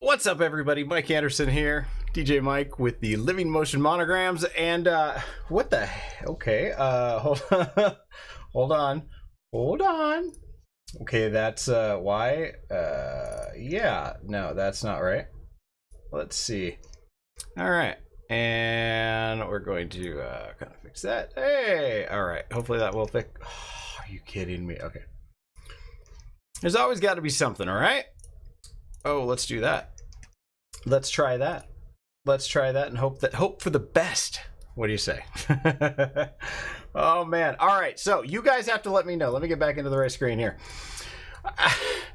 What's up, everybody? Mike Anderson here, DJ Mike with the Living Motion Monograms, and what the? Okay, hold on, hold on. Okay, that's why. Yeah, no, that's not right. Let's see. All right, and we're going to kind of fix that. Hey, all right. Hopefully that will fix. Oh, are you kidding me? Okay. There's always got to be something, all right? Oh, let's do that. Let's try that. Let's try that and hope for the best. What do you say? Oh man. All right. So you guys have to let me know. Let me get back into the right screen here.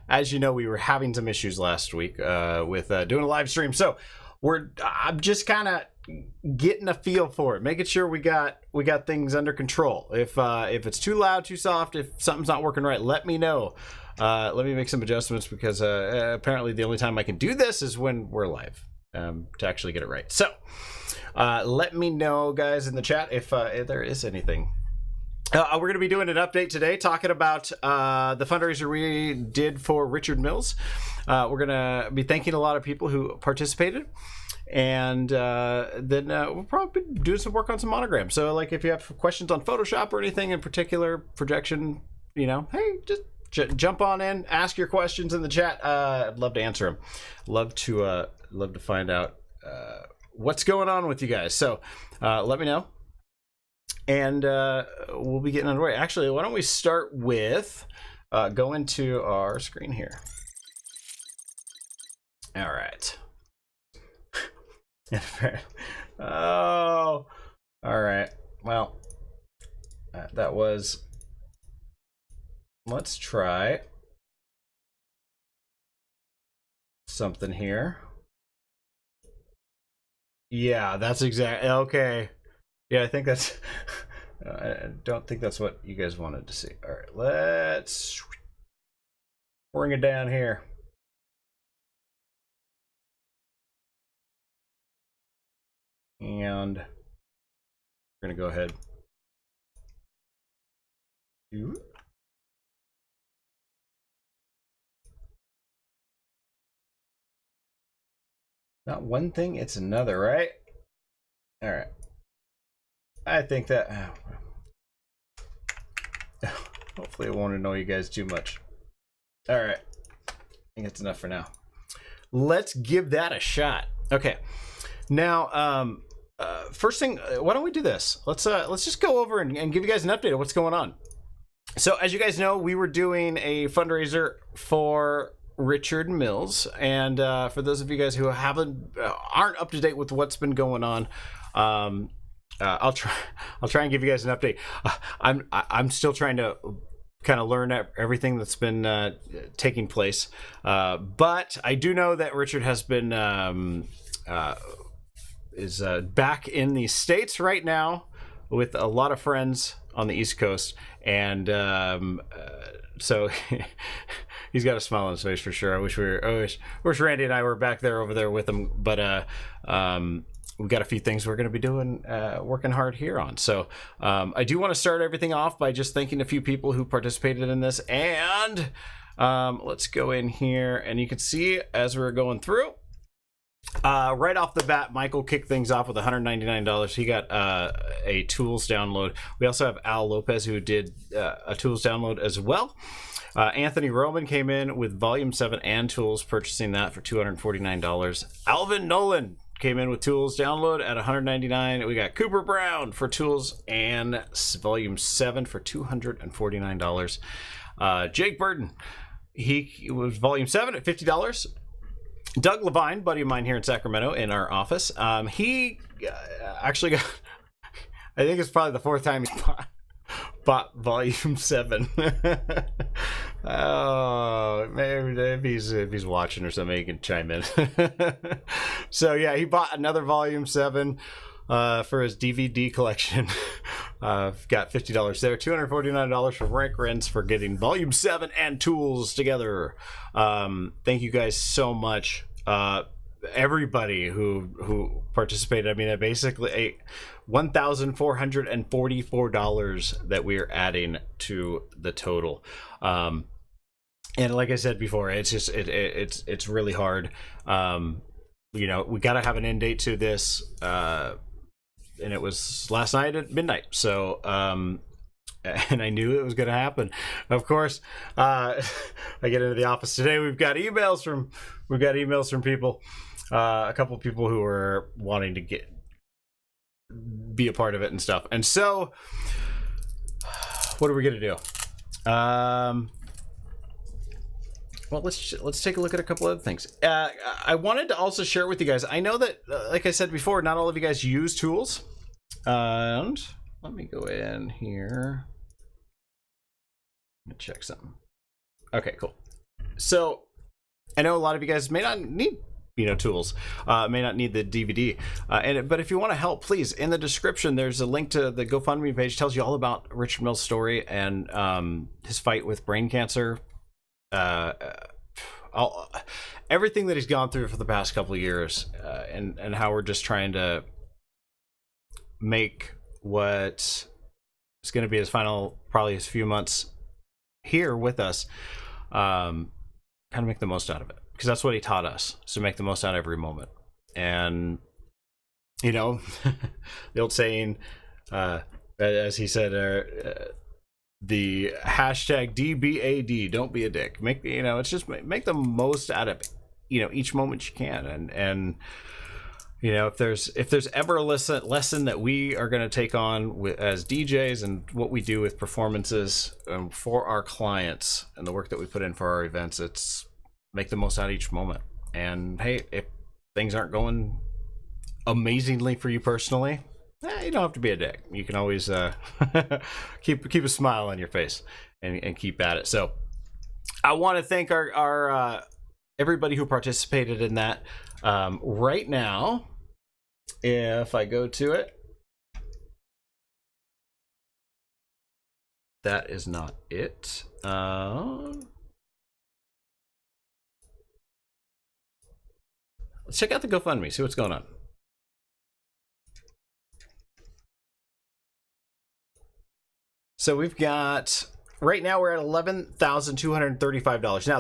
As you know, we were having some issues last week with doing a live stream. So I'm just kind of getting a feel for it, making sure we got things under control. If it's too loud, too soft, if something's not working right, let me know. Let me make some adjustments because apparently the only time I can do this is when we're live to actually get it right. So let me know, guys, in the chat if there is anything. We're going to be doing an update today talking about the fundraiser we did for Richard Mills. We're going to be thanking a lot of people who participated. And then we'll probably be doing some work on some monograms. So like if you have questions on Photoshop or anything in particular, projection, you know, hey, just jump on in, ask your questions in the chat. I'd love to answer them. Love to find out what's going on with you guys. So let me know, and we'll be getting underway. Actually, why don't we start with going to our screen here? All right. Oh, all right. Well, that was. Let's try something here. Yeah, that's exactly okay. Yeah, I think that's. I don't think that's what you guys wanted to see. All right, let's bring it down here. And we're gonna go ahead. Not one thing, it's another, right? All right. I think that. Hopefully, it won't annoy you guys too much. All right. I think it's enough for now. Let's give that a shot. Okay. Now, first thing, why don't we do this? Let's just go over and give you guys an update of what's going on. So, as you guys know, we were doing a fundraiser for Richard Mills, and for those of you guys who aren't up to date with what's been going on, I'll try and give you guys an update. I'm still trying to kind of learn everything that's been taking place, but I do know that Richard has been is back in the States right now with a lot of friends on the East Coast, and so he's got a smile on his face for sure. I wish Randy and I were back there over there with him, but we've got a few things we're going to be doing, working hard here on. So I do want to start everything off by just thanking a few people who participated in this, and let's go in here, and you can see as we're going through. Right off the bat, Michael kicked things off with $199. He got a tools download. We also have Al Lopez, who did a tools download as well. Anthony Roman came in with Volume 7 and tools, purchasing that for $249. Alvin Nolan came in with tools download at $199. We got Cooper Brown for tools and Volume 7 for $249. Jake Burton, he was Volume 7 at $50. Doug Levine, buddy of mine here in Sacramento in our office, he actually got, I think it's probably the fourth time he bought Volume 7. Oh, maybe if he's watching or something, he can chime in. So yeah, he bought another Volume 7 for his DVD collection. Got $50 there. $249 for Rank Rents for getting Volume 7 and tools together. Thank you guys so much. Everybody who participated. I mean, basically $1,444 that we are adding to the total. And like I said before, it's just it's really hard. You know, we got to have an end date to this, and it was last night at midnight. So, and I knew it was going to happen. Of course, I get into the office today. We've got emails from people, a couple of people who are wanting to be a part of it and stuff. And so, what are we going to do? Well, let's take a look at a couple other things. I wanted to also share with you guys. I know that, like I said before, not all of you guys use tools. And let me go in here. Let me check something. Okay, cool. So I know a lot of you guys may not need, you know, tools. May not need the DVD. But if you want to help, please, in the description, there's a link to the GoFundMe page. It tells you all about Richard Mill's story and his fight with brain cancer. Everything that he's gone through for the past couple of years, and how we're just trying to make what is going to be his final, probably his few months here with us, kind of make the most out of it, because that's what he taught us, is to make the most out of every moment. And you know, the old saying, as he said, the hashtag DBAD, don't be a dick. It's just make the most out of, you know, each moment you can. And you know, if there's ever a lesson that we are going to take on as DJs and what we do with performances for our clients and the work that we put in for our events, it's make the most out of each moment. And hey, if things aren't going amazingly for you personally, you don't have to be a dick. You can always keep a smile on your face and keep at it. So I want to thank our everybody who participated in that. Right now, if I go to it, that is not it. Let's check out the GoFundMe, see what's going on. So we've got, right now we're at $11,235. Now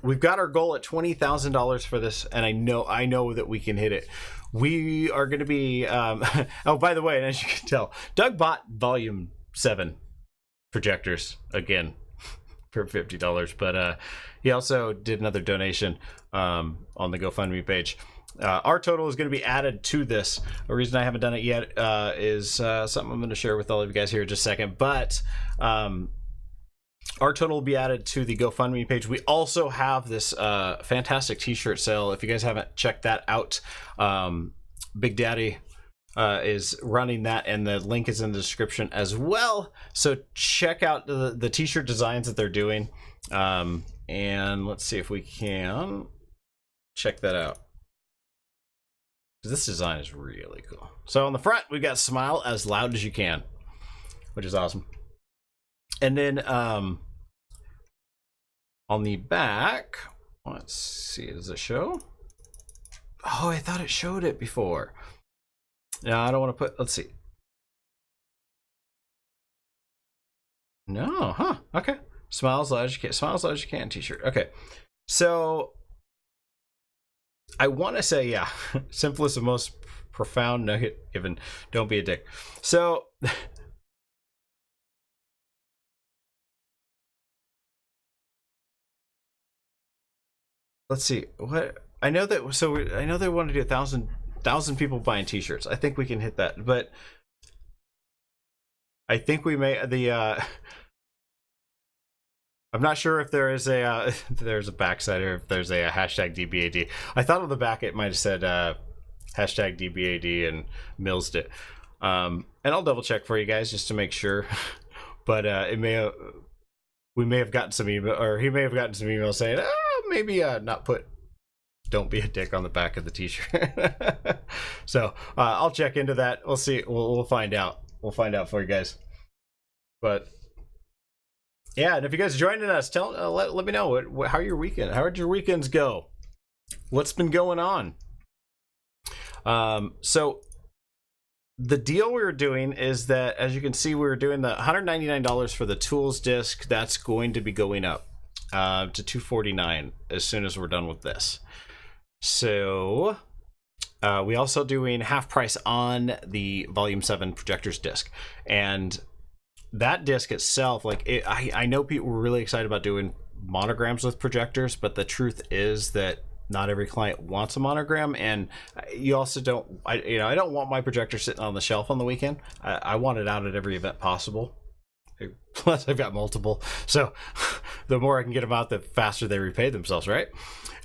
we've got our goal at $20,000 for this, and I know that we can hit it. We are going to be, oh, by the way, and as you can tell, Doug bought Volume 7 projectors again for $50, but he also did another donation on the GoFundMe page. Our total is going to be added to this. The reason I haven't done it yet is something I'm going to share with all of you guys here in just a second. But our total will be added to the GoFundMe page. We also have this fantastic t-shirt sale. If you guys haven't checked that out, Big Daddy is running that, and the link is in the description as well. So check out the t-shirt designs that they're doing. And let's see if we can check that out. This design is really cool. So on the front, we've got "Smile as loud as you can," which is awesome. And then on the back, let's see, does it show? Oh, I thought it showed it before. No, I don't want to put, let's see. No, huh, okay. Smile as loud as you can, smile as loud as you can t-shirt. Okay, so I want to say, yeah, simplest and most profound nugget given. Don't be a dick. So let's see what I know that. So I know they want to do 1,000 people buying t-shirts. I think we can hit that, but I think we may I'm not sure if there is a there's a backside or if there's a hashtag DBAD. I thought on the back it might have said hashtag DBAD and Mills did. And I'll double check for you guys just to make sure. But we may have gotten some email, or he may have gotten some email saying, maybe not put "Don't be a dick" on the back of the t-shirt. So I'll check into that. We'll see. We'll find out. We'll find out for you guys. But yeah, and if you guys are joining us, let me know how your weekend. How did your weekends go? What's been going on? So the deal we were doing is that, as you can see, we were doing the $199 for the tools disc. That's going to be going up to $249 as soon as we're done with this. So we also doing half price on the Volume 7 projectors disc, and that disc itself, like I know people were really excited about doing monograms with projectors, but the truth is that not every client wants a monogram, and you also don't. I don't want my projector sitting on the shelf on the weekend. I want it out at every event possible. Plus, I've got multiple, so the more I can get them out, the faster they repay themselves, right?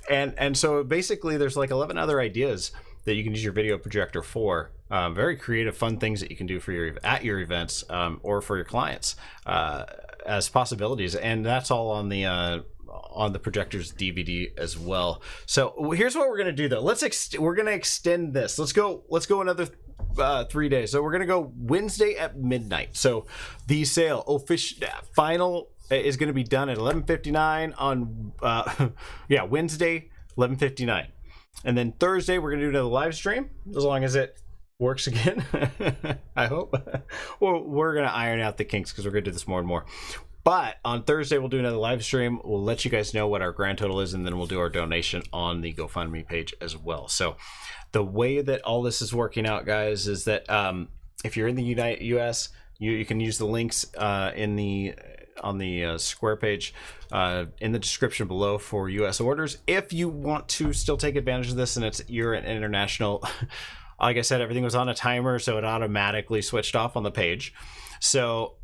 And so basically, there's like 11 other ideas that you can use your video projector for. Very creative, fun things that you can do for your events or for your clients as possibilities, and that's all on the projector's DVD as well. So here's what we're gonna do though. We're gonna extend this. Let's go another 3 days. So we're gonna go Wednesday at midnight. So the sale final is gonna be done at 11:59 on Wednesday 11:59, and then Thursday we're gonna do another live stream as long as it works again. I hope. Well, we're gonna iron out the kinks because we're gonna do this more and more. But on Thursday, we'll do another live stream. We'll let you guys know what our grand total is, and then we'll do our donation on the GoFundMe page as well. So the way that all this is working out, guys, is that if you're in the US, you can use the links on the Square page in the description below for US orders. If you want to still take advantage of this, and you're an international, like I said, everything was on a timer, so it automatically switched off on the page. So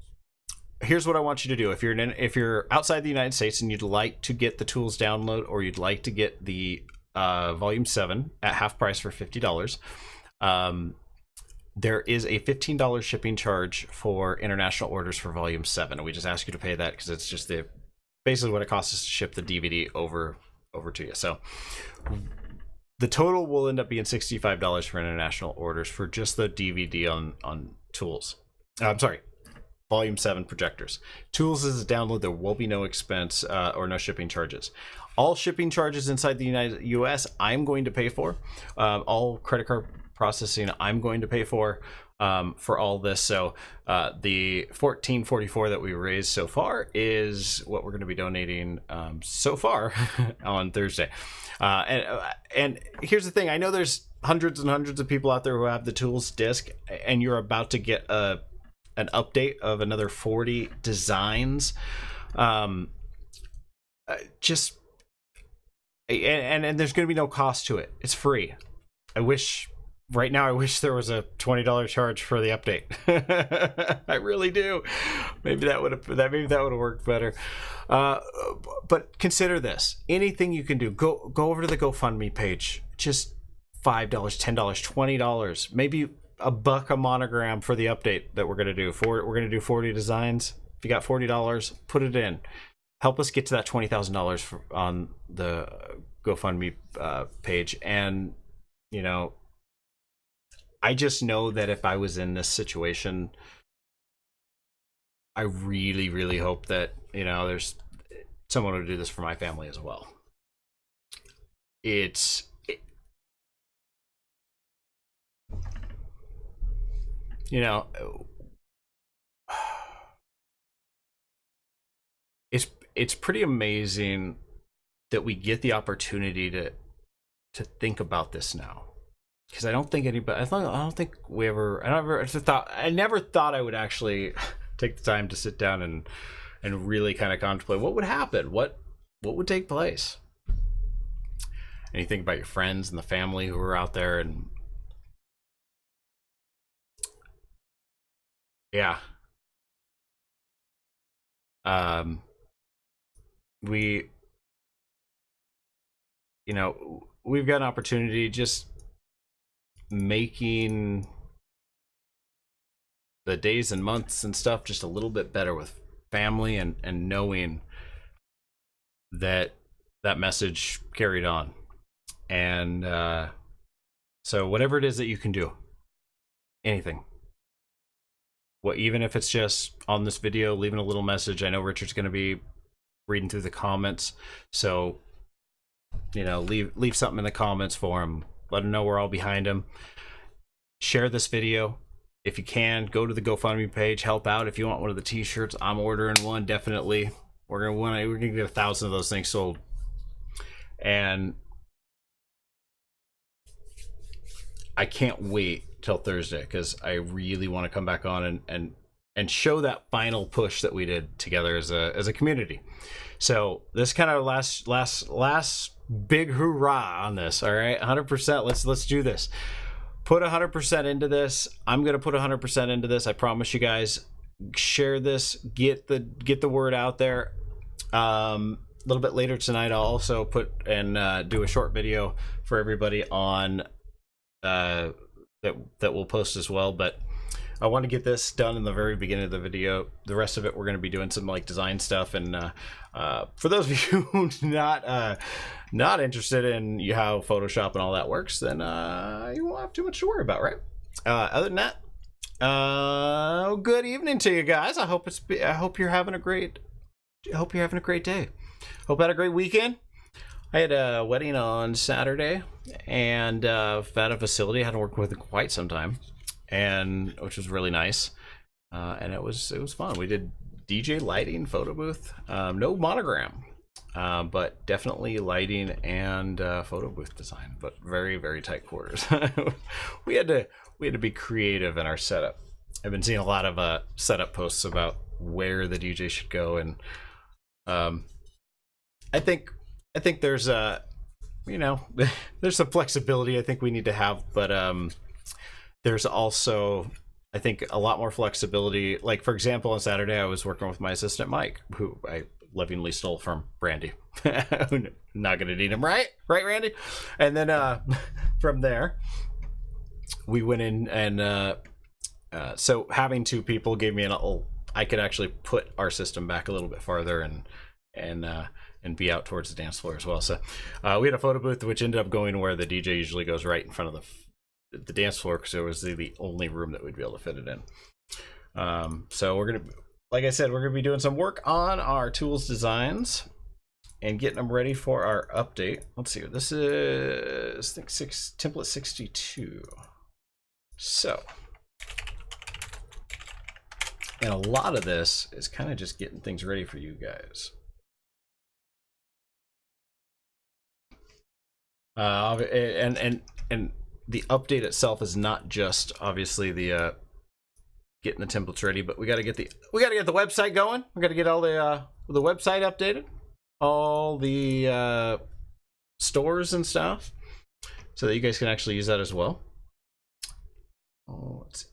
here's what I want you to do. If you're outside the United States and you'd like to get the tools download, or you'd like to get the Volume 7 at half price for $50, there is a $15 shipping charge for international orders for Volume 7. And we just ask you to pay that because it's just basically what it costs us to ship the DVD over to you. So the total will end up being $65 for international orders for just the DVD on tools. I'm sorry, Volume 7 projectors. Tools is a download. There will be no expense or no shipping charges. All shipping charges inside the US I'm going to pay for. All credit card processing I'm going to pay for all this. So the $14.44 that we raised so far is what we're going to be donating so far on Thursday. And here's the thing. I know there's hundreds and hundreds of people out there who have the tools disc, and you're about to get an update of another 40 designs. And there's going to be no cost to it. It's free. Right now, I wish there was a $20 charge for the update. I really do. Maybe that would have worked better. But consider this: anything you can do. Go over to the GoFundMe page. Just $5, $10, $20, maybe $1 a monogram for the update that we're gonna do. We're gonna do 40 designs. If you got $40, put it in. Help us get to that $20,000 on the GoFundMe page. And I just know that if I was in this situation, I really, really hope that there's someone to do this for my family as well. It's pretty amazing that we get the opportunity to think about this now, because I never thought I would actually take the time to sit down and really kind of contemplate what would happen, what would take place. And you think about your friends and the family who are out there, and yeah. We've got an opportunity just making the days and months and stuff just a little bit better with family, and knowing that message carried on. And so whatever it is that you can do, anything. Even if it's just on this video, leaving a little message. I know Richard's going to be reading through the comments, so leave something in the comments for him. Let him know we're all behind him. Share this video. if you can, go to the GoFundMe page, help out. If you want one of the t-shirts, I'm ordering one, definitely. We're gonna get 1,000 of those things sold. And I can't wait till Thursday, because I really want to come back on and show that final push that we did together as a community. So this kind of last big hoorah on this. All right, 100%. Let's do this. Put 100% into this. I'm gonna put 100% into this. I promise you guys. Share this. Get the word out there. A little bit later tonight, I'll also put and do a short video for everybody on that we'll post as well. But I want to get this done in the very beginning of the video. The rest of it, we're going to be doing some like design stuff. And for those of you who not interested in how Photoshop and all that works, then you won't have too much to worry about, right? Other than that, good evening to you guys. I hope you're having a great day. Hope you had a great weekend. I had a wedding on Saturday, and at a facility I hadn't worked with in quite some time, and which was really nice. And it was fun. We did DJ lighting, photo booth, no monogram, but definitely lighting and photo booth design, but very, very tight quarters. we had to be creative in our setup. I've been seeing a lot of setup posts about where the DJ should go, and I think there's there's some flexibility I think we need to have, but there's also, I think, a lot more flexibility. Like, for example, on Saturday I was working with my assistant Mike, who I lovingly stole from Randy. Not gonna need him, right Randy? And then from there we went in, and so having two people gave me I could actually put our system back a little bit farther and be out towards the dance floor as well. So we had a photo booth, which ended up going where the DJ usually goes, right in front of the dance floor, because it was the only room that we'd be able to fit it in. So we're gonna, like I said, we're gonna be doing some work on our tools designs and getting them ready for our update. Let's see, this is, I think, template 62. So, and a lot of this is kind of just getting things ready for you guys. And the update itself is not just obviously the getting the templates ready, but we got to get the website going. We got to get all the website updated, all the stores and stuff, so that you guys can actually use that as well. Oh, let's see.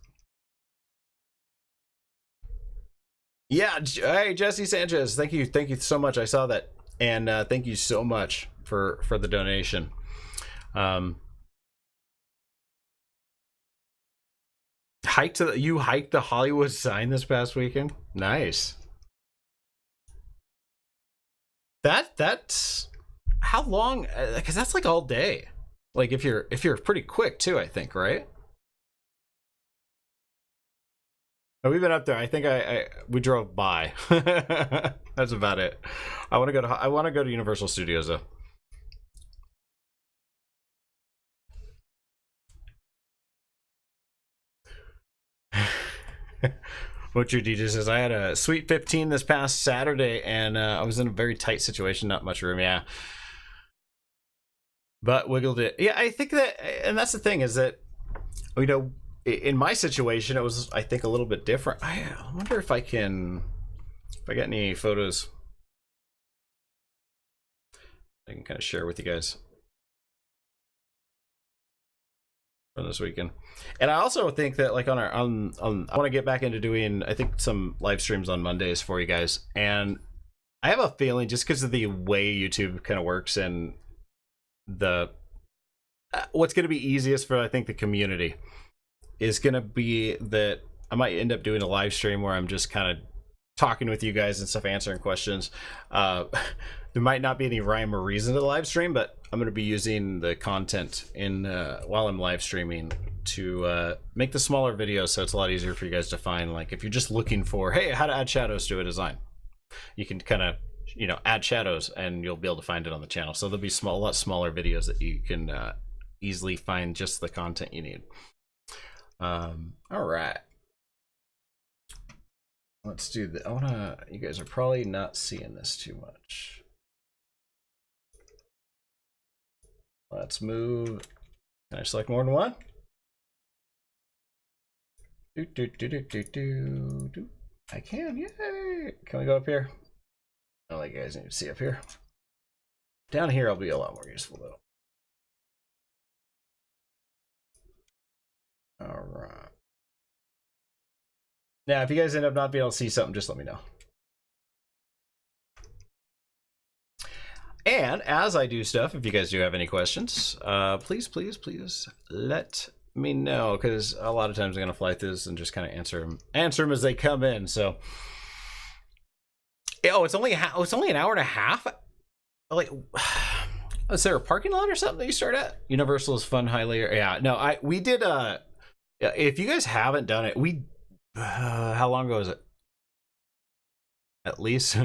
Yeah, hey Jesse Sanchez, thank you so much. I saw that, and thank you so much for the donation. You hiked the Hollywood sign this past weekend? Nice. That's how long? Because that's like all day. Like if you're pretty quick too, I think, right? Oh, we've been up there. I think we drove by. That's about it. I want to go to Universal Studios though. Butcher DJ says, I had a sweet 15 this past Saturday, and I was in a very tight situation, not much room, yeah. But wiggled it. Yeah, I think that, and that's the thing, is that, you know, in my situation, it was, I think, a little bit different. I wonder if I got any photos I can kind of share with you guys from this weekend. And I also think that, like, I want to get back into doing, I think, some live streams on Mondays for you guys. And I have a feeling, just because of the way YouTube kind of works and what's going to be easiest for, I think, the community is going to be that I might end up doing a live stream where I'm just kind of talking with you guys and stuff, answering questions. There might not be any rhyme or reason to the live stream, but I'm going to be using the content while I'm live streaming to make the smaller videos, so it's a lot easier for you guys to find. Like, if you're just looking for, hey, how to add shadows to a design, you can kind of, add shadows, and you'll be able to find it on the channel. So there'll be a lot smaller videos that you can easily find just the content you need. All right. Let's do the. I wanna. You guys are probably not seeing this too much. Let's move. Can I select more than one? I can. Yay! Can we go up here? I don't think you guys need to see up here. Down here, I'll be a lot more useful though. All right. Now, if you guys end up not being able to see something, just let me know. And as I do stuff, if you guys do have any questions, please let me know, because a lot of times I'm going to fly through this and just kind of answer them as they come in. So, oh, it's only an hour and a half. Like, is there a parking lot or something that you start at? Universal is fun, highly. Yeah, no, we did. If you guys haven't done it, we. How long ago is it? At least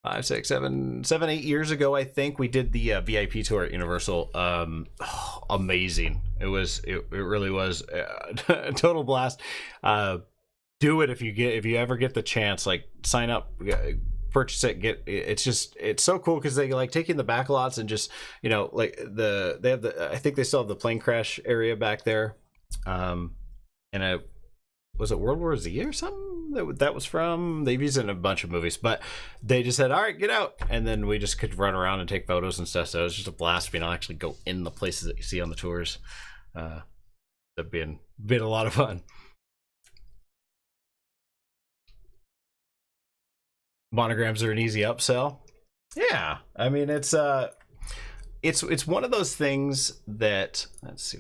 5, 6, 7, 8 years ago, I think we did the VIP tour at Universal. Amazing! It really was a total blast. Do it if you ever get the chance. Like, sign up, purchase it, it's so cool because they like take you in the back lots and just, you know, like they have I think they still have the plane crash area back there. And was it World War Z or something that was from? They've used it in a bunch of movies, but they just said, all right, get out. And then we just could run around and take photos and stuff. So it was just a blast being able to actually go in the places that you see on the tours. That been a lot of fun. Monograms are an easy upsell. Yeah. I mean, it's one of those things that, let's see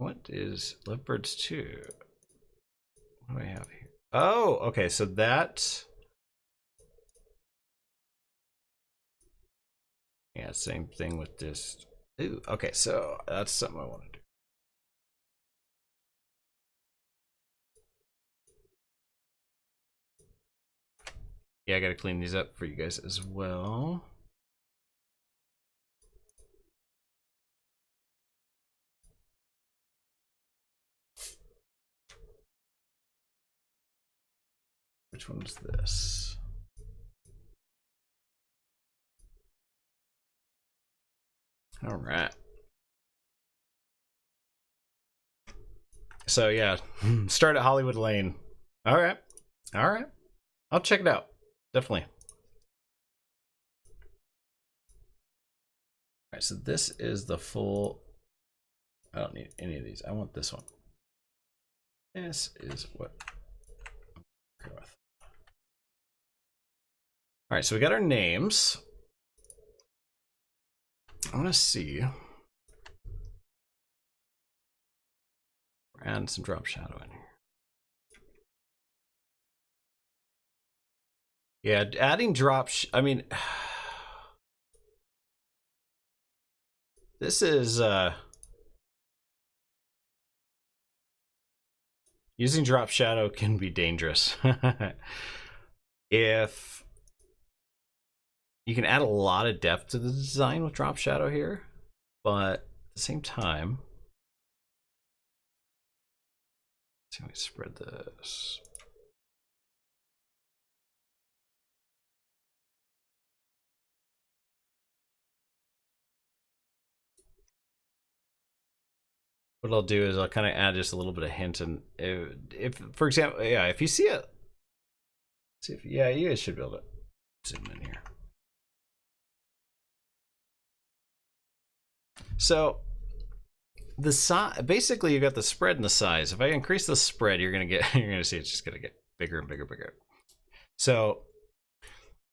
what is Lovebirds 2? What do I have here? Oh, okay, so that... Yeah, same thing with this. Ooh, okay, so that's something I want to do. Yeah, I gotta clean these up for you guys as well. Which one's this? All right. So yeah, start at Hollywood Lane. All right. I'll check it out. Definitely. All right, so this is the full. I don't need any of these. I want this one. This is what I'm going with. All right, so we got our names. I want to see. We're adding some drop shadow in here. Yeah, adding I mean, this is using drop shadow can be dangerous. If you can add a lot of depth to the design with drop shadow here, but at the same time, let's see how we spread this. What I'll do is I'll kind of add just a little bit of hint, and if for example, yeah, if you see it, see if, yeah, you guys should be able to zoom in here. So the size, basically, you got the spread and the size. If I increase the spread, you're gonna see it's just gonna get bigger and bigger. So,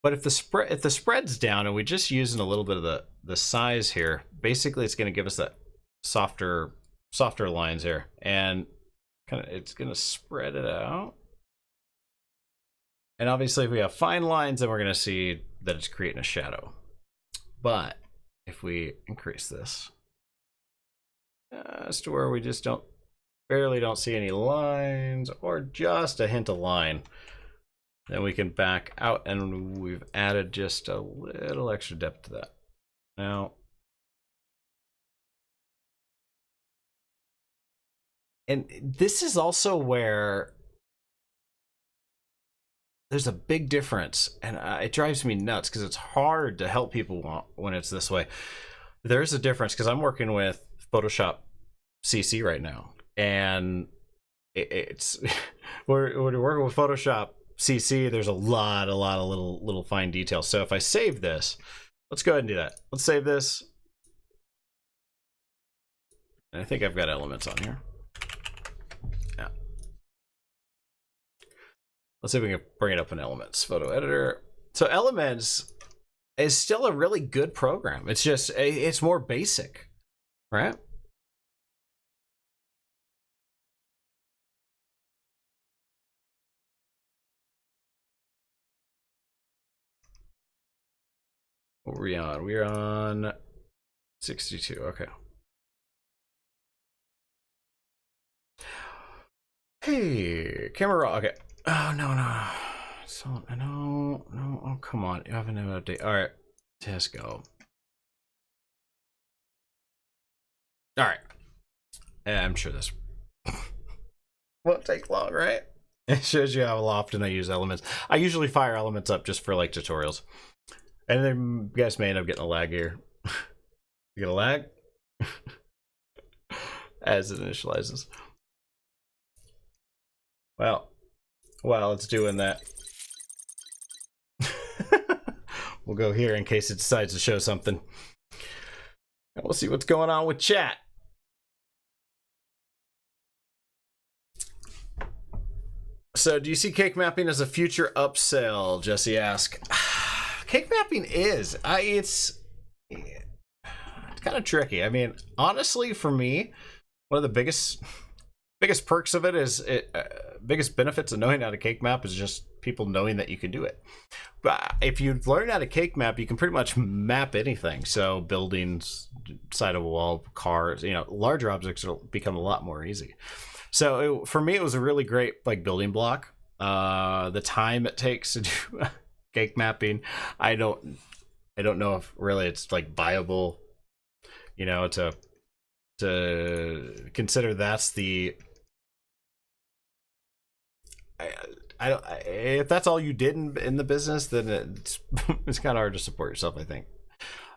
but if the spread's down and we're just using a little bit of the size here, basically it's gonna give us that softer lines here, and kind of it's gonna spread it out. And obviously, if we have fine lines, then we're gonna see that it's creating a shadow. But if we increase this, as to where we just barely don't see any lines or just a hint of line, then we can back out, and we've added just a little extra depth to that. Now, And this is also where there's a big difference, and it drives me nuts because it's hard to help people when it's this way. There's a difference because I'm working with Photoshop CC right now, and it's when you're working with Photoshop CC, there's a lot of little fine details. So if I save this, let's go ahead and do that. Let's save this. And I think I've got elements on here. Yeah. Let's see if we can bring it up in Elements. Photo editor. So Elements is still a really good program. It's just, it's more basic, right? What were we on? We're on 62. Okay. Hey, camera. Okay. Oh, no. So, no. Oh, come on. You have an update. All right. Let's go. All right. Yeah, I'm sure this won't take long, right? It shows you how often I use Elements. I usually fire Elements up just for like tutorials. And then you guys may end up getting a lag here. You get a lag? As it initializes. Well, while it's doing that, we'll go here in case it decides to show something. And we'll see what's going on with chat. So, do you see cake mapping as a future upsell? Jesse asked. Cake mapping is. It's kind of tricky. I mean, honestly, for me, one of the biggest perks of it is biggest benefits of knowing how to cake map is just people knowing that you can do it. But if you learn how to cake map, you can pretty much map anything. So buildings, side of a wall, cars, larger objects will become a lot more easy. So for me, it was a really great like building block. The time it takes to do cake mapping, I don't know if really it's like viable, to consider that's the. I don't. If that's all you did in the business, then it's kind of hard to support yourself, I think,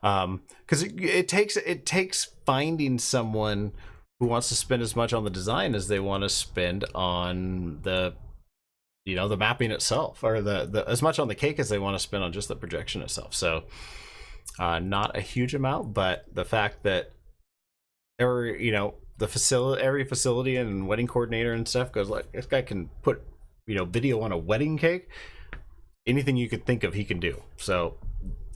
because it takes finding someone who wants to spend as much on the design as they want to spend on the mapping itself, or the as much on the cake as they want to spend on just the projection itself. So not a huge amount, but the fact that every facility and wedding coordinator and stuff goes like, this guy can put video on a wedding cake, anything you could think of he can do. So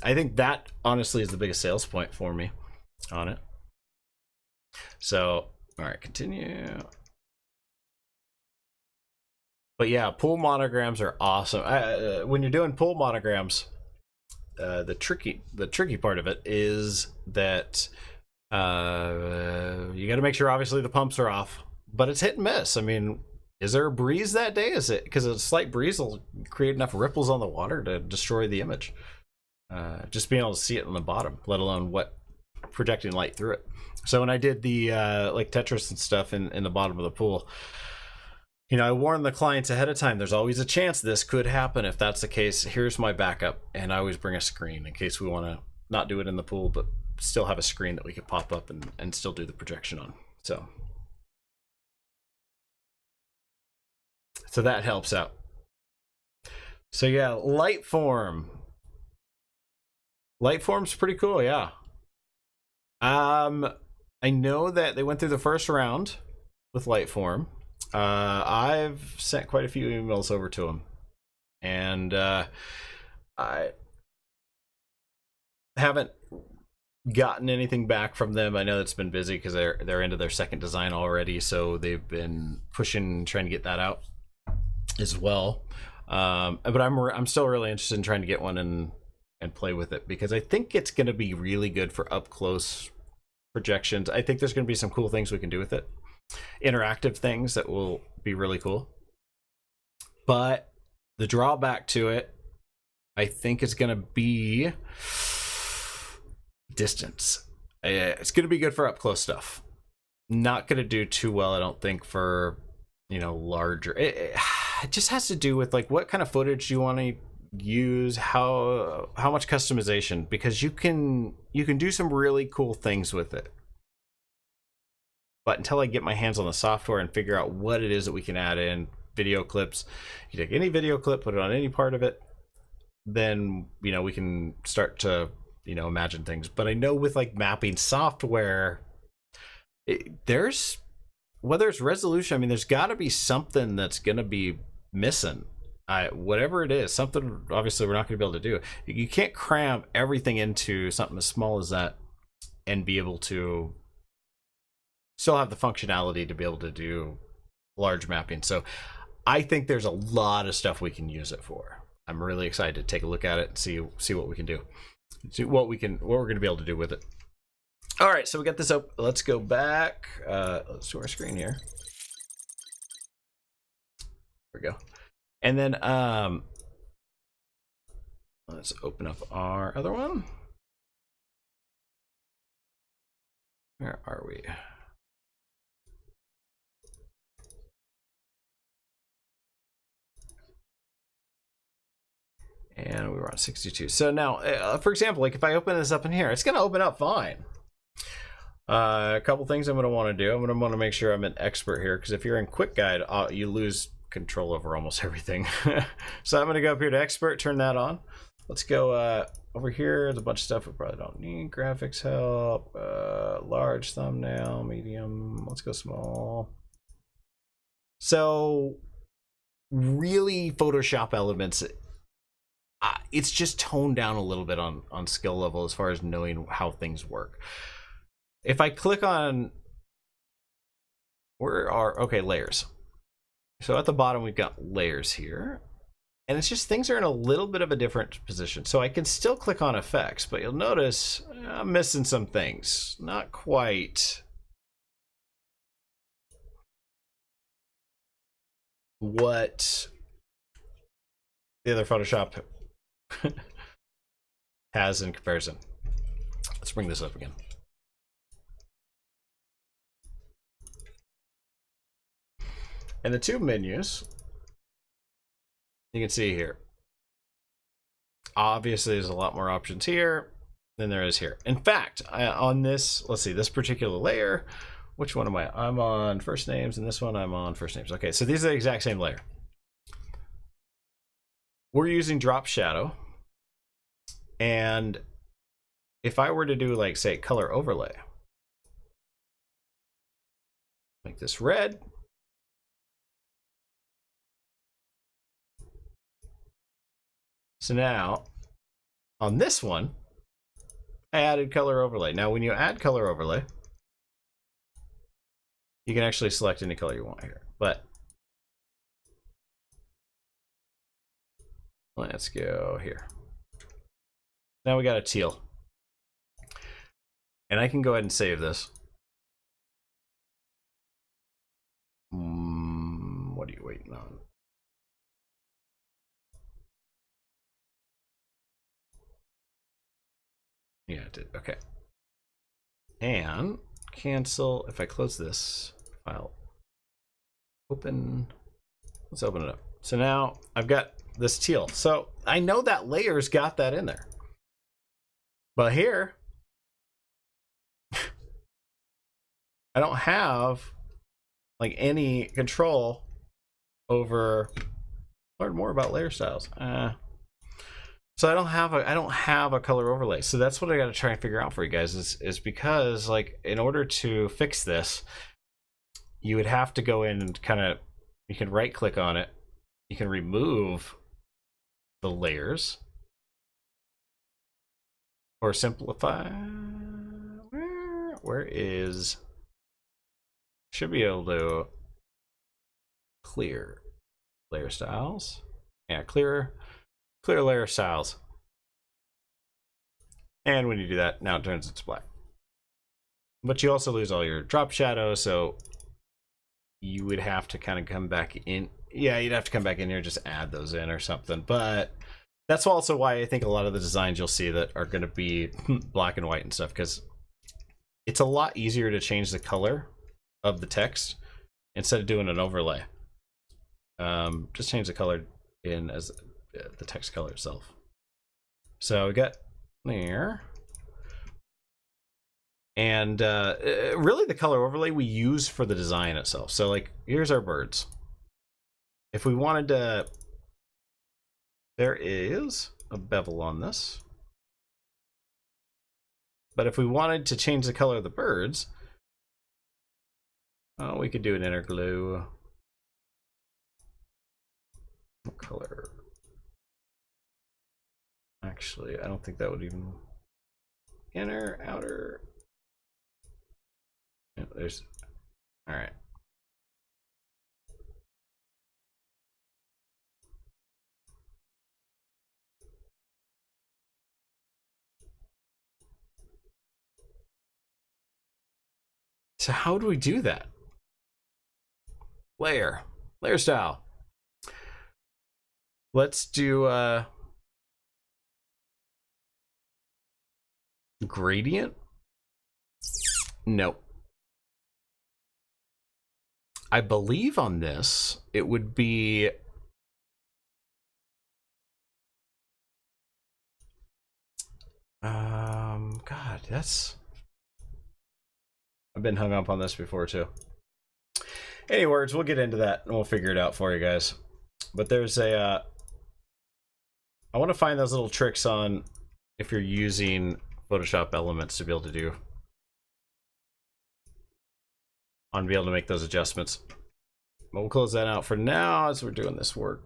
I think that honestly is the biggest sales point for me on it. So all right, continue. But yeah, pool monograms are awesome. When you're doing pool monograms, the tricky part of it is that you got to make sure obviously the pumps are off, but it's hit and miss. I mean, is there a breeze that day? Is it because a slight breeze will create enough ripples on the water to destroy the image? Just being able to see it on the bottom, let alone what projecting light through it. So when I did the like Tetris and stuff in the bottom of the pool, I warned the clients ahead of time, there's always a chance this could happen. If that's the case, here's my backup. And I always bring a screen in case we want to not do it in the pool, but still have a screen that we could pop up and still do the projection on. So that helps out. So yeah, Lightform's pretty cool, yeah. I know that they went through the first round with Lightform. I've sent quite a few emails over to them, and I haven't gotten anything back from them. I know it's been busy because they're into their second design already, so they've been pushing, trying to get that out as well. But I'm still really interested in trying to get one and play with it, because I think it's going to be really good for up close projections. I think there's going to be some cool things we can do with it, interactive things that will be really cool. But the drawback to it, I think, is going to be distance. It's going to be good for up close stuff. not going to do too well, I don't think, for, you know, larger. It just has to do with like what kind of footage you want to use, how much customization, because you can do some really cool things with it. But until I get my hands on the software and figure out what it is that we can add in, video clips, you take any video clip, put it on any part of it, then, you know, we can start to, you know, imagine things. But I know with like mapping software, there's, whether it's resolution, I mean, there's got to be something that's going to be missing. Whatever it is, something obviously we're not going to be able to do. You can't cram everything into something as small as that and be able to still have the functionality to be able to do large mapping. So I think there's a lot of stuff we can use it for. I'm really excited to take a look at it and see what we can do, see what we're going to be able to do with it. All right, so we got this up. Let's go back. Let's do our screen here. There we go. And then let's open up our other one. Where are we? And we were on 62. So now, for example, like if I open this up in here, it's going to open up fine. A couple things I'm going to want to do. I'm going to want to make sure I'm an expert here, because if you're in Quick Guide, you lose control over almost everything. So I'm going to go up here to expert, turn that on. Let's go over here. There's a bunch of stuff we probably don't need. Graphics help, large thumbnail, medium. Let's go small. So really Photoshop elements, it's just toned down a little bit on skill level as far as knowing how things work. If I click on, okay, layers. So at the bottom, we've got layers here. And it's just things are in a little bit of a different position. So I can still click on effects, but you'll notice I'm missing some things. Not quite what the other Photoshop has in comparison. Let's bring this up again. And the two menus, you can see here, obviously there's a lot more options here than there is here. In fact, on this, let's see, this particular layer, which one am I? I'm on first names, and this one I'm on first names. Okay, so these are the exact same layer. We're using drop shadow. And if I were to do, like, say, color overlay, make this red. So now, on this one, I added color overlay. Now, when you add color overlay, you can actually select any color you want here. But let's go here. Now we got a teal. And I can go ahead and save this. What are you waiting on? Yeah, it did. Okay. And cancel. If I close this file, open. Let's open it up. So now I've got this teal. So I know that layer's got that in there. But here, I don't have like any control over. Learn more about layer styles. So I don't have a color overlay. So that's what I got to try and figure out for you guys is because, like, in order to fix this, you would have to go in and kind of, you can right click on it, you can remove the layers or simplify. Where is, should be able to clear layer styles. Yeah, clear layer styles. And when you do that, now it turns it to black. But you also lose all your drop shadow, so you would have to kind of come back in. Yeah, you'd have to come back in here and just add those in or something. But that's also why I think a lot of the designs you'll see that are going to be black and white and stuff, because it's a lot easier to change the color of the text instead of doing an overlay. Just change the color in as the text color itself. So we got there. And really the color overlay we use for the design itself. So like, here's our birds. If we wanted to, there is a bevel on this. But if we wanted to change the color of the birds, we could do an inner glue. What color? Actually, I don't think that would even... Inner, outer... Yeah, there's... Alright. So how do we do that? Layer style. Let's do gradient. Nope. I believe on this it would be God, that's... I've been hung up on this before too. Any words, we'll get into that and we'll figure it out for you guys. But there's a I want to find those little tricks on if you're using Photoshop elements to be able to do on be able to make those adjustments. But we'll close that out for now as we're doing this work.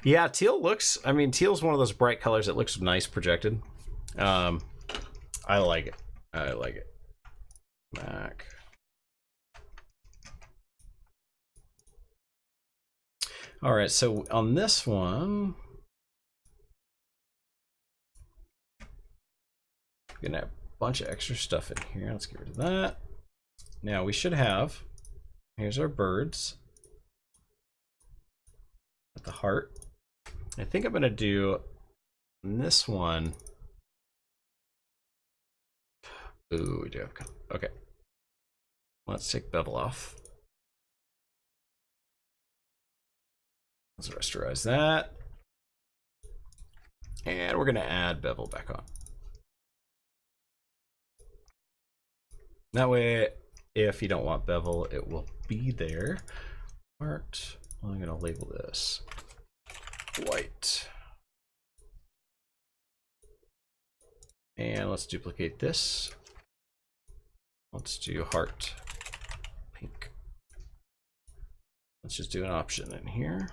Yeah, teal looks, I mean, teal's one of those bright colors that looks nice projected. I like it. I like it. Back. All right, so on this one, we're gonna have a bunch of extra stuff in here. Let's get rid of that. Now we should have, here's our birds at the heart. I think I'm gonna do this one. Ooh, we do have, okay. Let's take bevel off. Let's rasterize that. And we're gonna add bevel back on. That way, if you don't want bevel, it will be there. Art, I'm gonna label this white. And let's duplicate this. Let's do heart pink. Let's just do an option in here.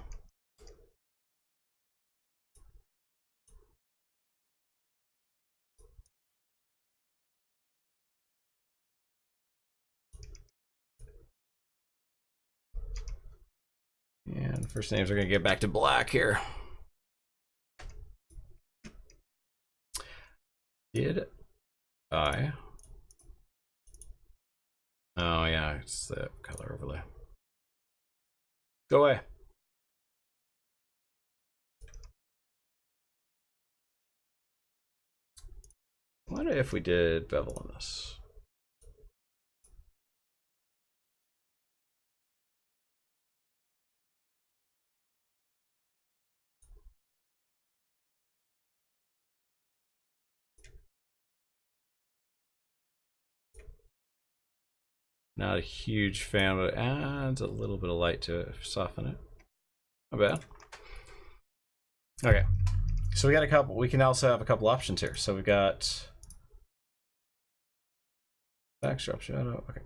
And first names are going to get back to black here. Did I? Oh yeah, it's the color overlay. Go away. What if we did bevel on this? Not a huge fan, but it adds a little bit of light to it, soften it. Not bad. Okay, so we got a couple. We can also have a couple options here. So we got backdrop shadow. Okay,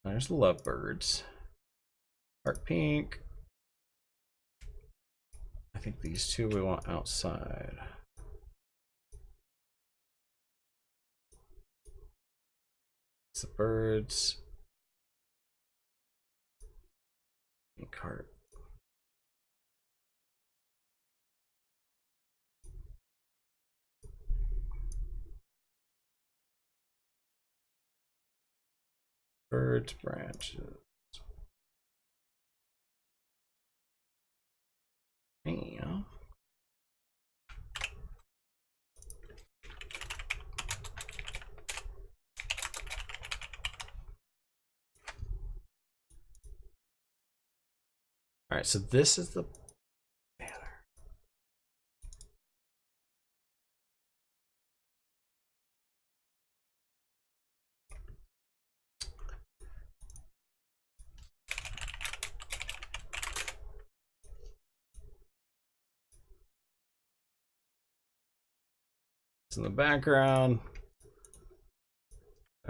there's the lovebirds. Heart pink. I think these two we want outside. It's the birds. Pink heart. Birds, branches. Yeah. right, so this is the banner. It's in the background.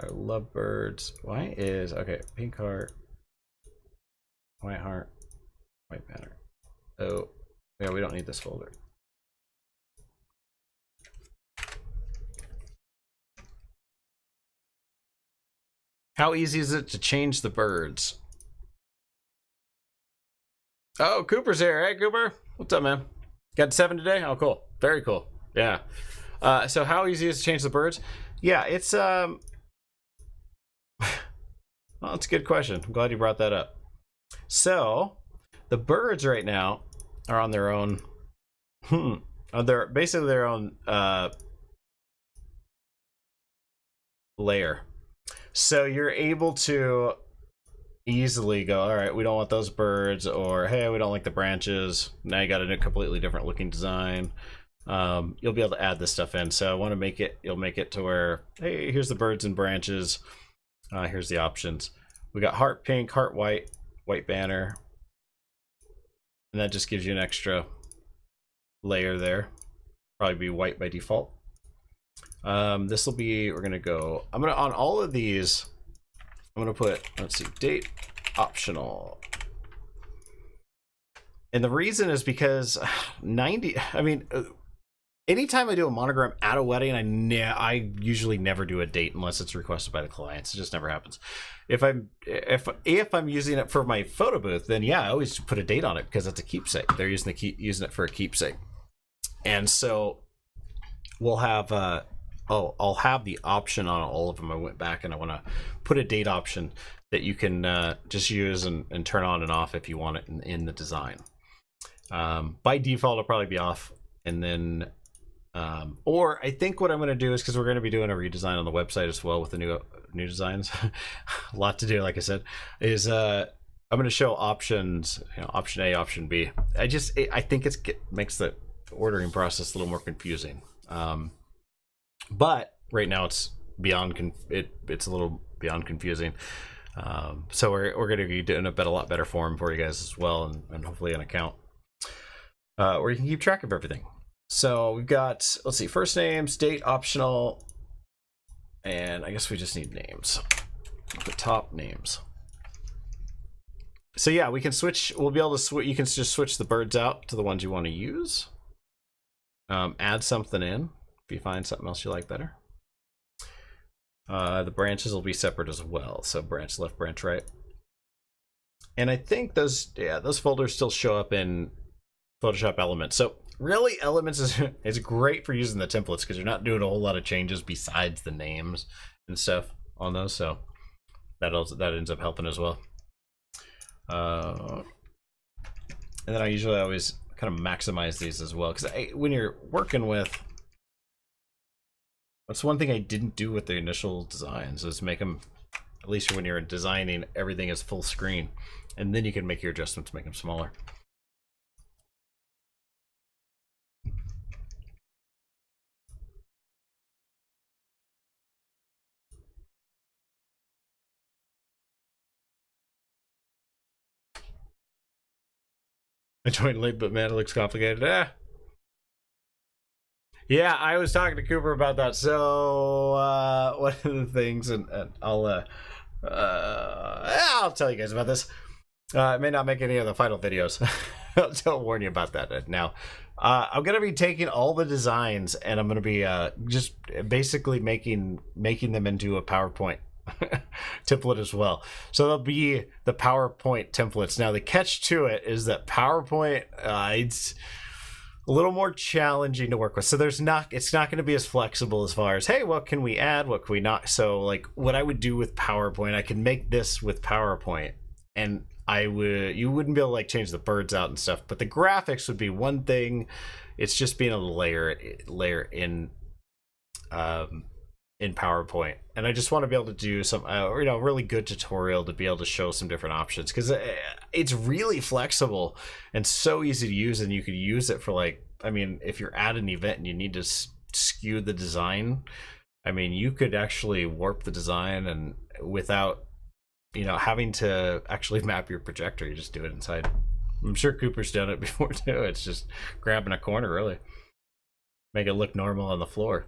Our lovebirds. Why is okay? Pink heart, white heart, white banner. Oh, yeah, we don't need this folder. How easy is it to change the birds? Oh, Cooper's here. Hey, Cooper. What's up, man? Got 7 today? Oh, cool. Very cool. Yeah. So how easy is it to change the birds? Yeah, it's well, it's a good question. I'm glad you brought that up. So the birds right now are on their own. They're basically their own layer. So you're able to easily go, all right, we don't want those birds, or hey, we don't like the branches. Now you got a completely different looking design. You'll be able to add this stuff in. So I want to make it, you'll make it to where, hey, here's the birds and branches. Here's the options. We got heart pink, heart white, white banner. And that just gives you an extra layer there. Probably be white by default. This will be, we're gonna go, I'm gonna, on all of these, I'm gonna put, let's see, date optional. And the reason is because 90, I mean, anytime I do a monogram at a wedding, I usually never do a date unless it's requested by the clients. It just never happens. If I'm using it for my photo booth, then yeah, I always put a date on it because it's a keepsake. They're using it for a keepsake. And so we'll have I'll have the option on all of them. I went back and I want to put a date option that you can just use and turn on and off if you want it in the design. By default, it'll probably be off. And then, or I think what I'm going to do is, because we're going to be doing a redesign on the website as well with the new designs. A lot to do, like I said, is I'm going to show options, option A, option B. I think it makes the ordering process a little more confusing. But right now it's beyond it's a little beyond confusing. So we're going to be doing a lot better form for you guys as well, and hopefully an account where you can keep track of everything. So we've got, let's see, first names, date optional, and I guess we just need names. The top names. So yeah, we can switch. We'll be able to switch. You can just switch the birds out to the ones you want to use. Add something in if you find something else you like better. The branches will be separate as well. So branch left, branch right. And I think those folders still show up in Photoshop Elements. So really, Elements is great for using the templates because you're not doing a whole lot of changes besides the names and stuff on those. So that ends up helping as well. And then I usually always kind of maximize these as well, because when you're working with, that's one thing I didn't do with the initial designs, is make them, at least when you're designing, everything is full screen, and then you can make your adjustments, make them smaller. I joined late, but man, it looks complicated. Yeah, I was talking to Cooper about that. So one of the things, and I'll tell you guys about this. I may not make any of the final videos. I'll warn you about that now. I'm gonna be taking all the designs and I'm gonna be just basically making them into a PowerPoint template as well. So there'll be the PowerPoint templates. Now the catch to it is that PowerPoint it's a little more challenging to work with. So it's not going to be as flexible as far as, hey, what can we add, what can we not? So like what I would do with PowerPoint, I can make this with PowerPoint, and you wouldn't be able to like change the birds out and stuff, but the graphics would be one thing. It's just being able to layer in in PowerPoint, and I just want to be able to do some really good tutorial to be able to show some different options, because it's really flexible and so easy to use, and you could use it for, like, I mean, if you're at an event and you need to skew the design, I mean, you could actually warp the design and without having to actually map your projector. You just do it inside. I'm sure Cooper's done it before too. It's just grabbing a corner, really, make it look normal on the floor.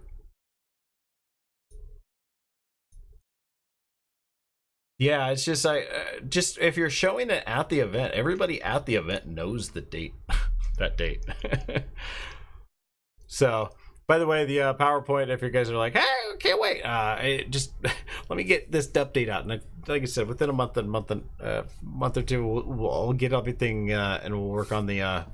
Yeah, it's just just if you're showing it at the event, everybody at the event knows the date, that date. So, by the way, the PowerPoint, if you guys are like, hey, I can't wait, just let me get this update out, and like I said, within a month or two, we'll get everything, and we'll work on the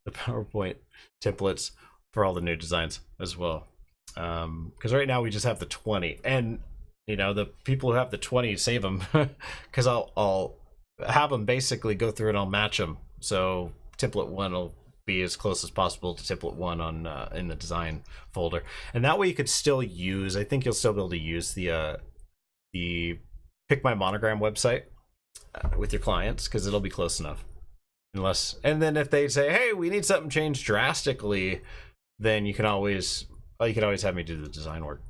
PowerPoint templates for all the new designs as well. Because right now we just have the 20, and the people who have the 20, save them, because I'll have them basically go through and I'll match them. So template 1 will be as close as possible to template 1 on in the design folder, and that way you could still use. I think you'll still be able to use the Pick My Monogram website with your clients, because it'll be close enough. And then if they say, hey, we need something changed drastically, then you can always have me do the design work.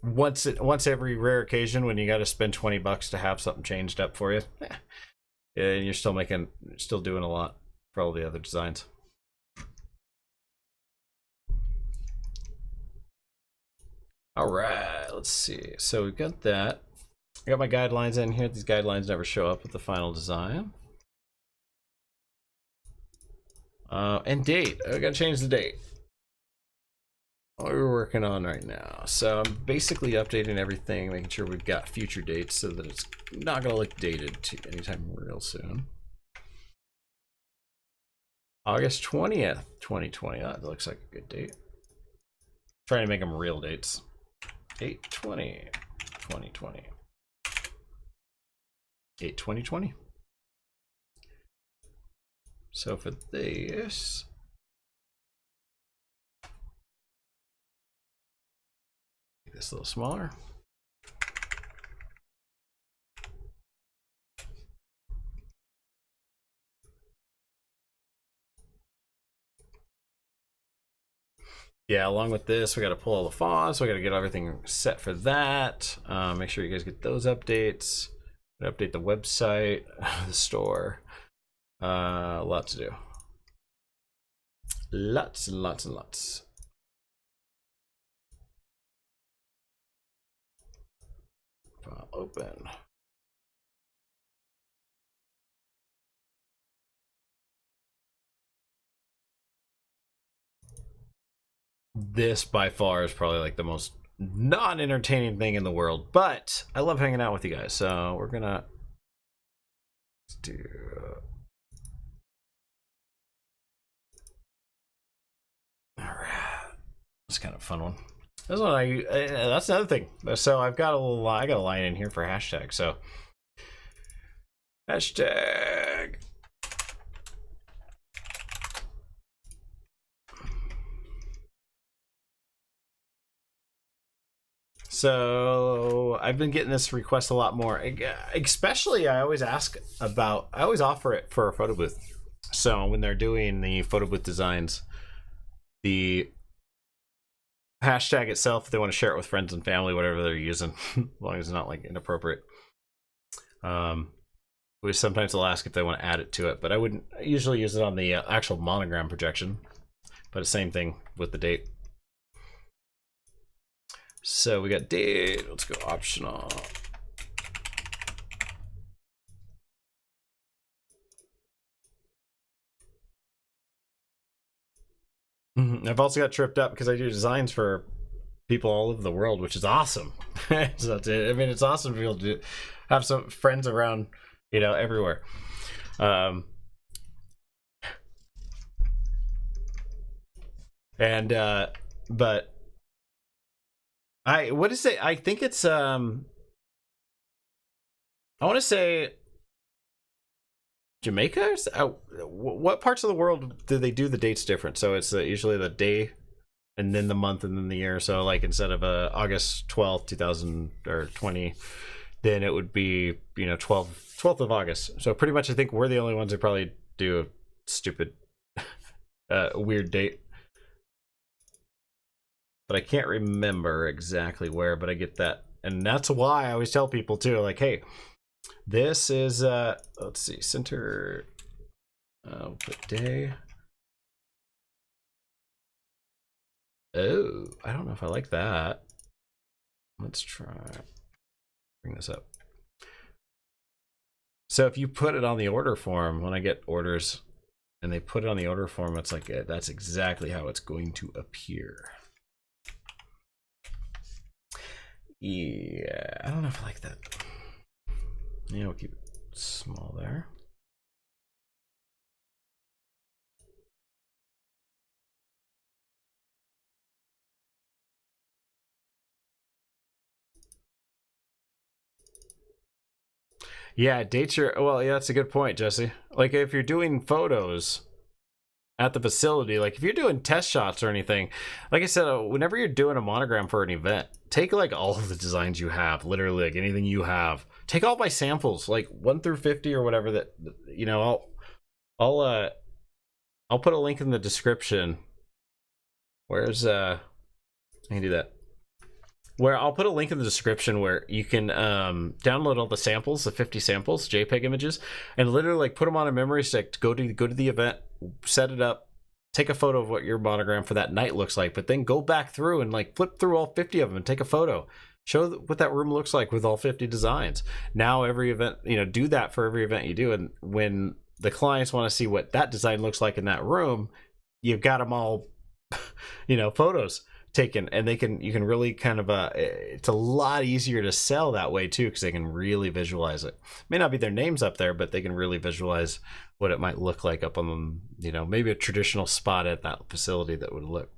Once every rare occasion when you got to spend $20 to have something changed up for you, and you're still doing a lot for all the other designs. All right, let's see. So we've got that. I got my guidelines in here. These guidelines never show up with the final design. And date. I gotta change the date. What we're working on right now. So I'm basically updating everything, making sure we've got future dates so that it's not going to look dated to anytime real soon. August 20th, 2020. That looks like a good date. Trying to make them real dates. 8/20, 2020. 8/20/20. So for this, make this a little smaller. Yeah, along with this, we got to pull all the fonts. So we got to get everything set for that. Make sure you guys get those updates. Update the website, the store. A lot to do. Lots and lots and lots. File open. This by far is probably like the most non-entertaining thing in the world, but I love hanging out with you guys, so we're gonna do all right. It's kind of a fun one. This one that's another thing. So I got a line in here for hashtag. So hashtag. So I've been getting this request a lot more, especially I always offer it for a photo booth. So when they're doing the photo booth designs, the hashtag itself, if they want to share it with friends and family, whatever they're using, as long as it's not like inappropriate. We sometimes will ask if they want to add it to it, but I wouldn't usually use it on the actual monogram projection, but the same thing with the date. So we got date, let's go optional. I've also got tripped up because I do designs for people all over the world, which is awesome. So that's it. I mean, it's awesome to be able to have some friends around, everywhere. But what is it? I think it's I want to say Jamaica. What parts of the world do they do the dates different? So it's usually the day and then the month and then the year. So like instead of August 12th 2020, then it would be 12th of August. So pretty much I think we're the only ones who probably do a stupid weird date, but I can't remember exactly where, but I get that. And that's why I always tell people too, like, hey, this is let's see, center, put day. Oh, I don't know if I like that. Let's try bring this up. So if you put it on the order form, when I get orders and they put it on the order form, it's like that's exactly how it's going to appear. Yeah, I don't know if I like that. Yeah, we'll keep it small there. Yeah, dates are, well, yeah, that's a good point, Jesse. Like if you're doing photos at the facility, like if you're doing test shots or anything, like I said, whenever you're doing a monogram for an event, take like all of the designs you have, literally like anything you have. Take all my samples, like 1 through 50 or whatever that, I'll put a link in the description. Where's I can do that. Where I'll put a link in the description where you can download all the samples, the 50 samples, JPEG images, and literally like put them on a memory stick to go to the event, set it up, take a photo of what your monogram for that night looks like, but then go back through and like flip through all 50 of them and take a photo. Show what that room looks like with all 50 designs. Now every event, do that for every event you do, and when the clients want to see what that design looks like in that room, you've got them all, photos taken, and you can really kind of it's a lot easier to sell that way too, because they can really visualize it. May not be their names up there, but they can really visualize what it might look like up on maybe a traditional spot at that facility that would look,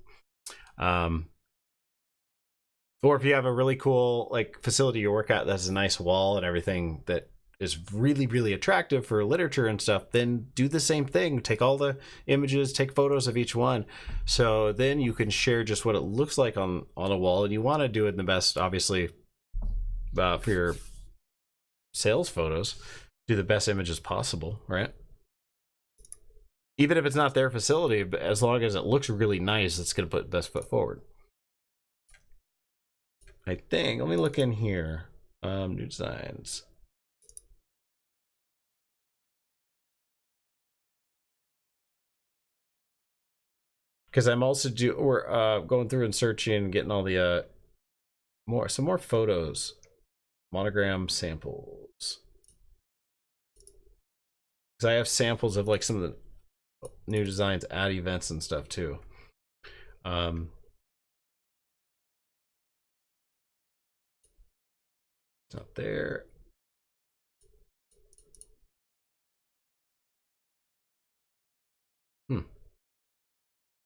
or if you have a really cool like facility you work at that's a nice wall and everything that is really, really attractive for literature and stuff, then do the same thing. Take all the images, take photos of each one. So then you can share just what it looks like on a wall. And you want to do it in the best, obviously, for your sales photos, do the best images possible, right? Even if it's not their facility, but as long as it looks really nice, it's going to put best foot forward. I think, let me look in here. New designs. Because I'm also we're going through and searching and getting all the some more photos, monogram samples. Because I have samples of like some of the new designs at events and stuff too. It's not there.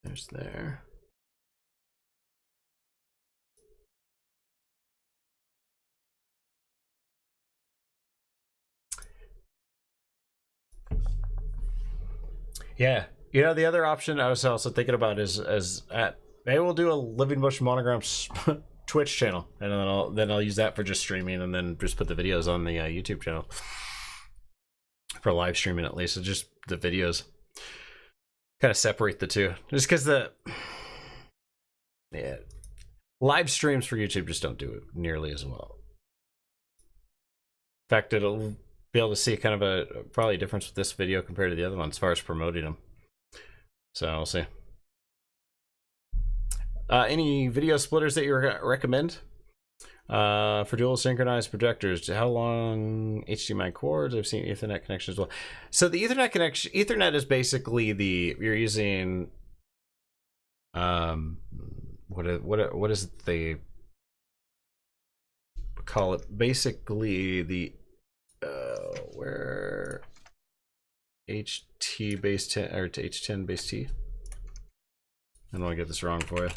There's there. Yeah, the other option I was also thinking about is maybe we'll do a Living Motion Monogram Twitch channel, and then I'll use that for just streaming, and then just put the videos on the YouTube channel for live streaming at least. So just the videos, kind of separate the two, just because live streams for YouTube just don't do it nearly as well. In fact, it'll be able to see kind of probably a difference with this video compared to the other one as far as promoting them. So we'll see. Any video splitters that you recommend for dual synchronized projectors? How long HDMI cords? I've seen Ethernet connection as well. So the Ethernet connection, Ethernet is basically you're using what is it they call it? Basically the where HT base 10 or to H10 base T. I don't want to get this wrong for you.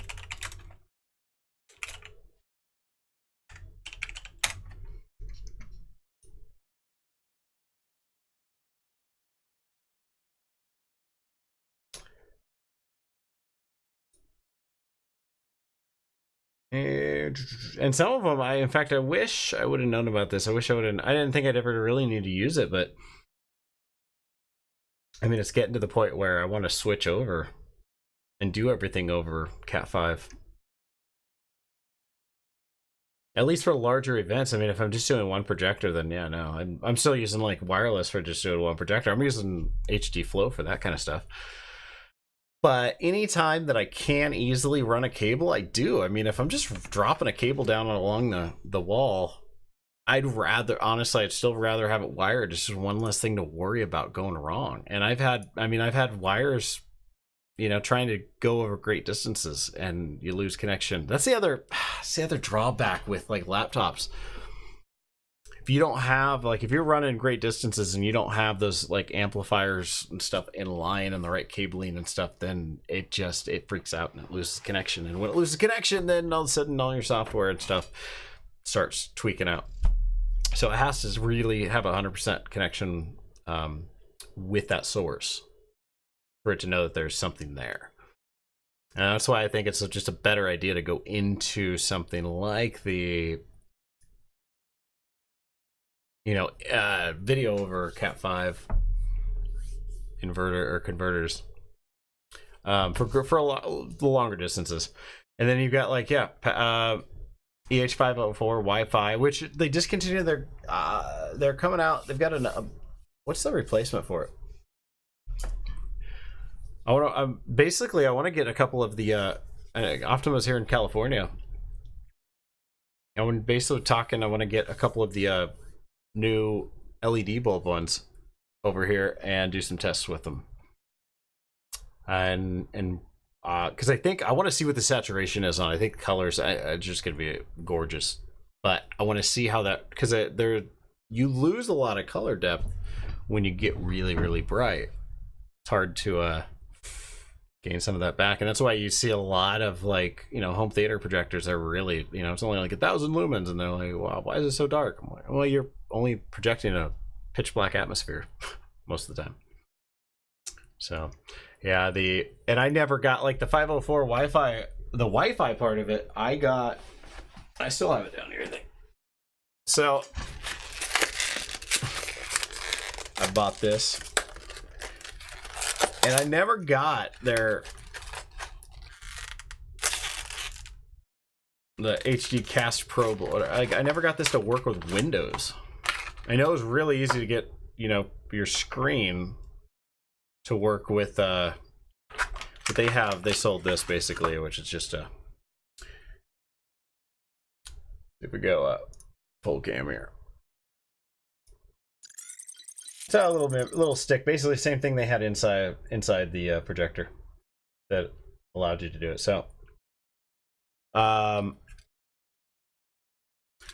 And some of them, in fact, I wish I would have known about this. I wish I would have. I didn't think I'd ever really need to use it, but I mean, it's getting to the point where I want to switch over and do everything over Cat 5. At least for larger events. I mean, if I'm just doing one projector, then yeah, no. I'm still using like wireless for just doing one projector. I'm using HD Flow for that kind of stuff. But anytime that I can easily run a cable, I do. I mean, if I'm just dropping a cable down along the wall, I'd still rather have it wired. It's just one less thing to worry about going wrong. And I've had wires, trying to go over great distances and you lose connection. That's the other drawback with like laptops. If you don't have if you're running great distances and you don't have those like amplifiers and stuff in line and the right cabling and stuff, then it freaks out and it loses connection. And when it loses connection, then all of a sudden all your software and stuff starts tweaking out. So it has to really have 100% connection with that source for it to know that there's something there. And that's why I think it's just a better idea to go into something like the video over Cat 5 inverter or converters for the longer distances. And then you've got EH504 Wi-Fi, which they discontinued. They're coming out. They've got what's the replacement for it? I want to get a couple of the Optima's here in California. I want to get a couple of the new LED bulb ones over here and do some tests with them. And because I think I want to see what the saturation is on. I think colors are just going to be gorgeous, but I want to see how that, because you lose a lot of color depth when you get really, really bright. It's hard to gain some of that back, and that's why you see a lot of home theater projectors are really, it's only like 1,000 lumens, and they're like, wow, why is it so dark? I'm like, well, you're only projecting a pitch black atmosphere most of the time. So yeah, and I never got the 504 Wi-Fi, the Wi-Fi part of it. I still have it down here, I think. So I bought this, and I never got the HD Cast Pro. I never got this to work with Windows. I know it was really easy to get your screen to work with, but they sold this basically, which is just if we go full cam here, it's a little stick, basically the same thing they had inside the projector that allowed you to do it. So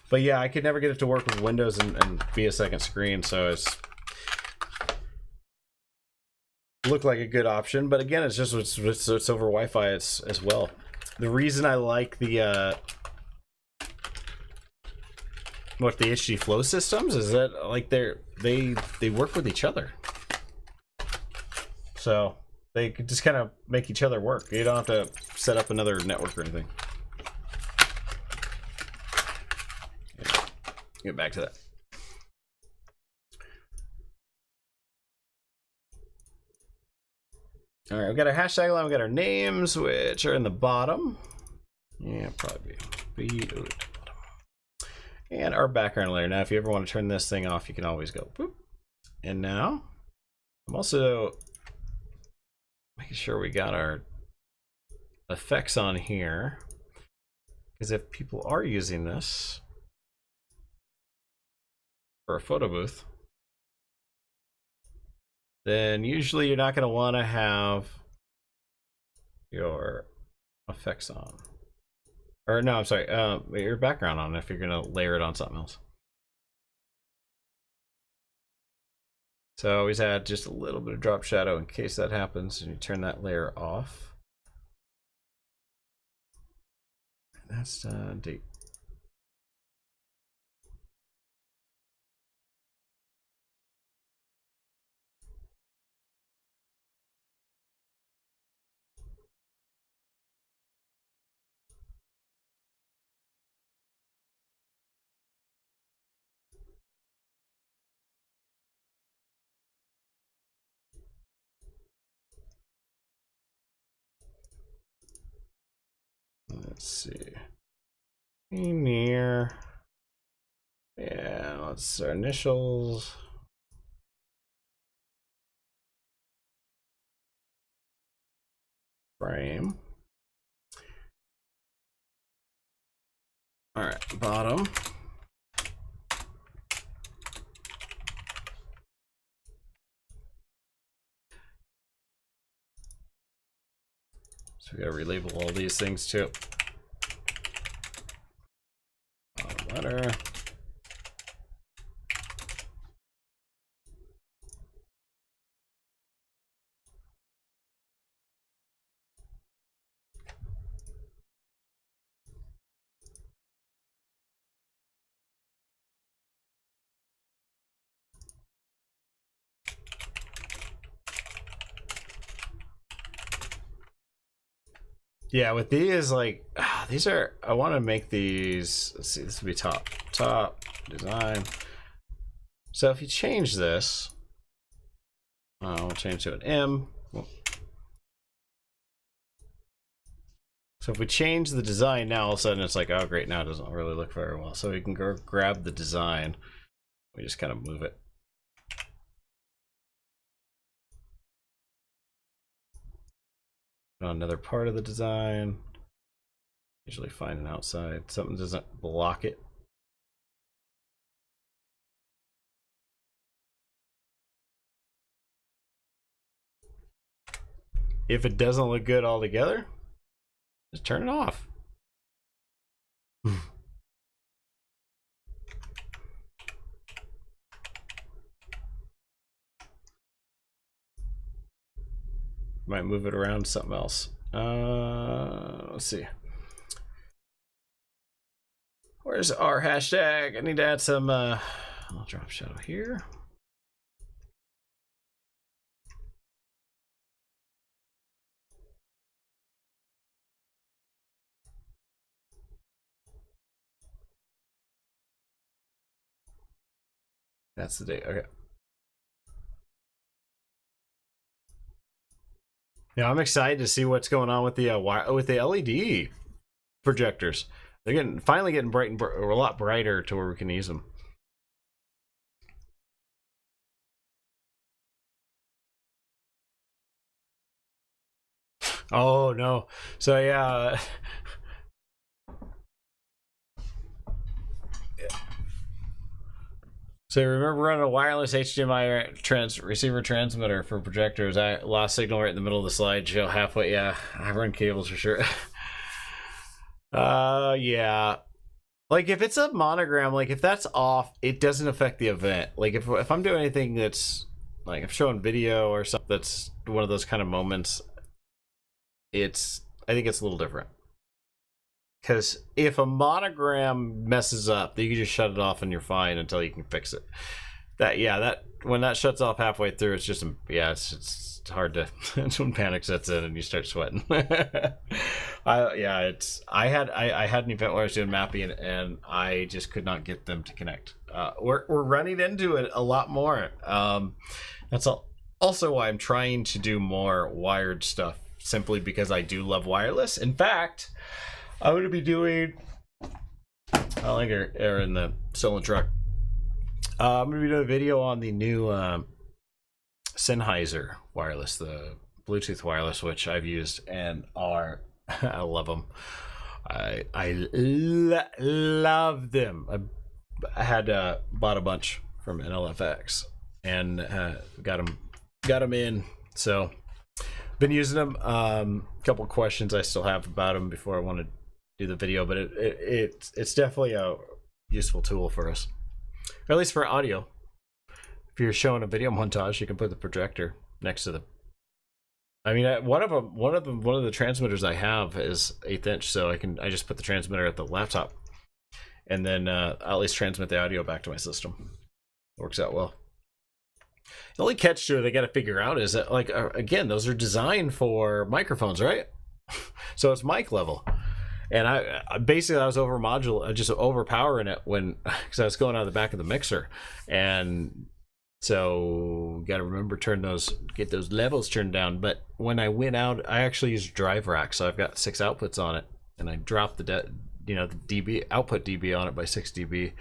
but yeah, I could never get it to work with Windows and be a second screen, so it's looked like a good option. But again, it's just it's over Wi-Fi as well. The reason I like the HD Flow systems is that they work with each other, so they could just kind of make each other work. You don't have to set up another network or anything. Get back to that. All right, we've got our hashtag line, we've got our names, which are in the bottom. Yeah, probably be and our background layer. Now, if you ever want to turn this thing off, you can always go boop. And now I'm also making sure we got our effects on here, because if people are using this for a photo booth, then usually you're not going to want to have your effects on. Or no, I'm sorry, your background on if you're going to layer it on something else. So always add just a little bit of drop shadow in case that happens, and you turn that layer off. That's date. Let's see. Near. Yeah, let's our initials. Frame. All right, bottom. So we gotta relabel all these things too. Letter. Yeah, with these, like, these are, I want to make these, let's see, this would be top design. So if you change this, we'll change to an M. So if we change the design now, all of a sudden it's like, oh great, now it doesn't really look very well. So we can go grab the design. We just kind of move it. On another part of the design. Usually find an outside. Something doesn't block it. If it doesn't look good altogether, just turn it off. Might move it around to something else. Let's see. Where's our hashtag? I need to add some, I'll drop shadow here. That's the date, okay. Yeah, I'm excited to see what's going on with the LED projectors. They're finally getting bright and a lot brighter to where we can use them. Oh no! So yeah. So remember running a wireless HDMI receiver transmitter for projectors. I lost signal right in the middle of the slideshow halfway. Yeah, I run cables for sure. Yeah. Like if it's a monogram, like if that's off, it doesn't affect the event. Like if I'm doing anything that's like I'm showing video or something that's one of those kind of moments, I think it's a little different. Because if a monogram messes up, you can just shut it off and you're fine until you can fix it. When that shuts off halfway through, it's just it's hard to when panic sets in and you start sweating. I had an event where I was doing mapping and I just could not get them to connect. We're running into it a lot more. That's also why I'm trying to do more wired stuff, simply because I do love wireless. In fact, I'm going to be doing, I think are in the stolen truck. I'm going to be doing a video on the new Sennheiser wireless, the Bluetooth wireless, which I've used and I love them. I love them. I had bought a bunch from NLFX and got them in. So been using them. A couple of questions I still have about them before I want to do the video, but it's definitely a useful tool for us, or at least for audio. If you're showing a video montage, you can put the projector next to the. I mean, one of the transmitters I have is 1/8 inch, so I just put the transmitter at the laptop, and then I'll at least transmit the audio back to my system. It works out well. The only catch to it they got to figure out is that, like, again, those are designed for microphones, right? So it's mic level. And I was just overpowering it because I was going out of the back of the mixer, and so got to remember get those levels turned down. But when I went out, I actually used drive rack, so I've got 6 outputs on it, and I dropped the dB output dB on it by 6 dB,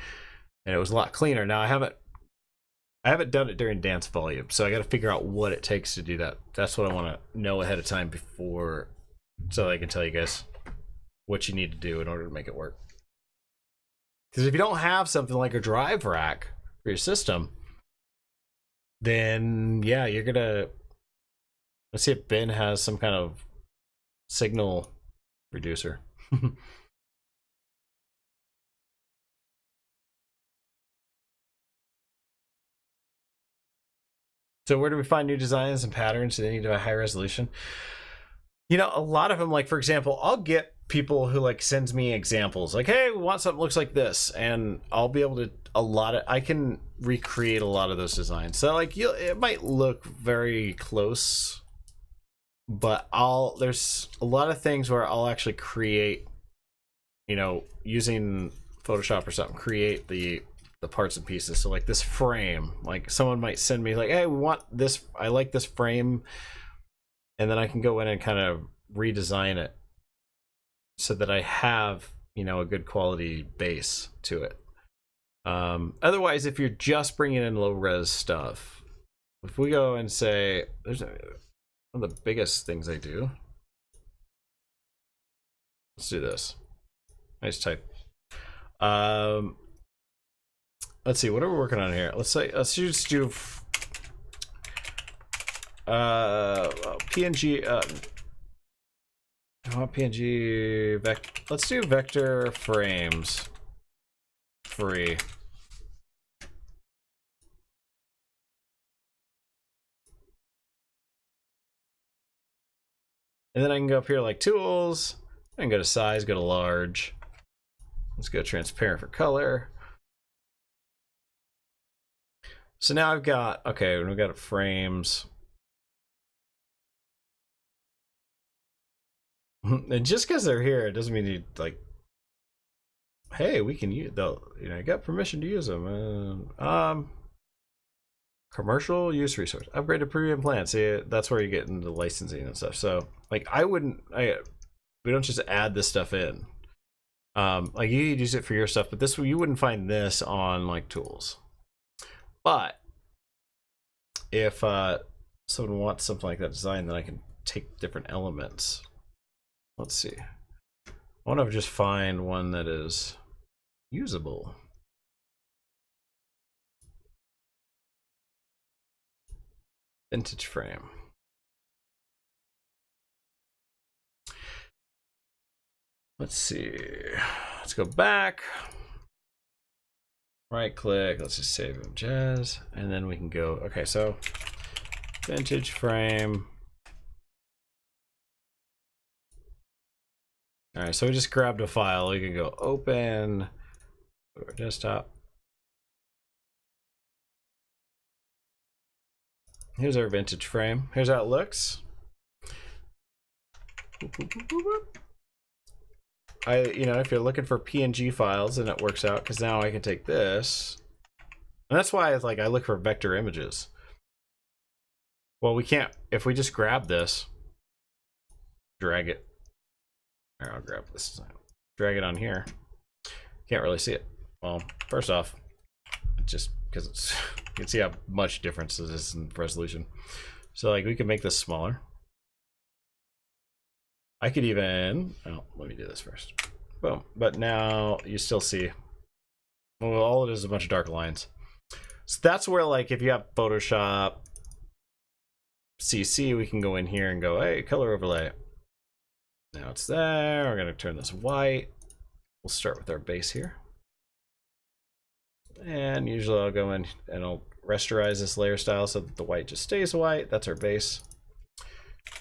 and it was a lot cleaner. Now I haven't done it during dance volume, so I got to figure out what it takes to do that. That's what I want to know ahead of time before, so I can tell you guys what you need to do in order to make it work. Because if you don't have something like a drive rack for your system, then yeah, you're gonna, let's see if Ben has some kind of signal reducer. So where do we find new designs and patterns? Do they need to have a high resolution? You know, a lot of them, like for example, I'll get people who like sends me examples like, hey, we want something that looks like this, and I'll be able to I can recreate a lot of those designs. So like it might look very close, but there's a lot of things where I'll actually create, you know, using Photoshop or something, create the parts and pieces. So like this frame, like someone might send me like, hey, we want this, I like this frame, and then I can go in and kind of redesign it so that I have, you know, a good quality base to it. Otherwise, if you're just bringing in low res stuff, if we go and say, there's one of the biggest things I do. Let's do this. Nice type. Let's see, what are we working on here? Let's just do PNG. I want PNG let's do vector frames free. And then I can go up here like tools, and go to size, go to large. Let's go transparent for color. So now I've got, okay, we've got frames. And just because they're here, it doesn't mean you like, hey, we can use, they'll, you know, I got permission to use them. Commercial use resource, upgrade to premium plan. See, that's where you get into licensing and stuff. So like we don't just add this stuff in. Like you use it for your stuff, but this, you wouldn't find this on like tools. But if someone wants something like that design, then I can take different elements. Let's see. I want to just find one that is usable. Vintage frame. Let's see. Let's go back. Right click. Let's just save them jazz. And then we can go. Okay, so vintage frame. All right, so we just grabbed a file. We can go open, go to our desktop. Here's our vintage frame. Here's how it looks. You know, if you're looking for PNG files, then it works out, because now I can take this, and that's why it's like I look for vector images. Well, we can't if we just grab this, drag it. I'll grab this, drag it on here. Can't really see it. Well, first off, just because it's, you can see how much difference this is in resolution. So like we can make this smaller. I could even, oh, let me do this first. Boom. But now you still see, well, all it is a bunch of dark lines. So that's where, like, if you have Photoshop CC, we can go in here and go, hey, color overlay. Now it's there. We're going to turn this white. We'll start with our base here. And usually I'll go in and I'll rasterize this layer style so that the white just stays white. That's our base.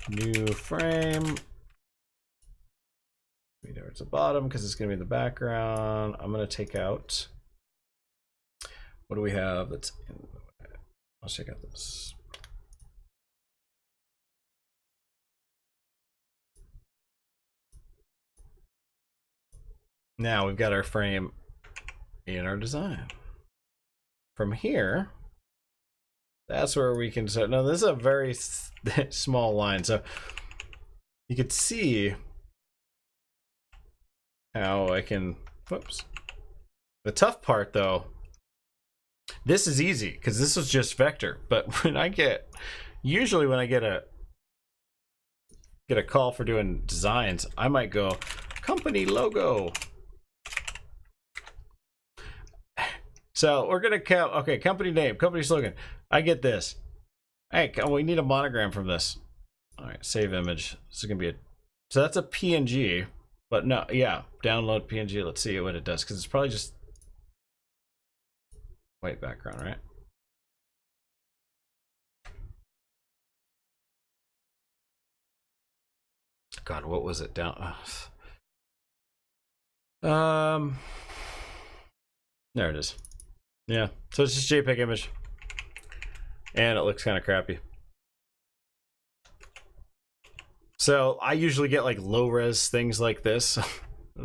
New frame. We know it's the bottom because it's going to be the background. I'm going to take out, what do we have that's in the way? Let's check out this. Now we've got our frame in our design. From here, that's where we can start. Now this is a very small line, so you could see how I can, whoops. The tough part though, this is easy because this is just vector, but when I get, usually when I get a call for doing designs, I might go company logo. So we're gonna count, okay, company name, company slogan. I get this. Hey, we need a monogram from this. All right, save image. This is gonna be a, so that's a PNG, but no, yeah, download PNG. Let's see what it does because it's probably just white background, right? God, what was it down? There it is. Yeah, so it's just JPEG image, and it looks kind of crappy. So I usually get like low res things like this.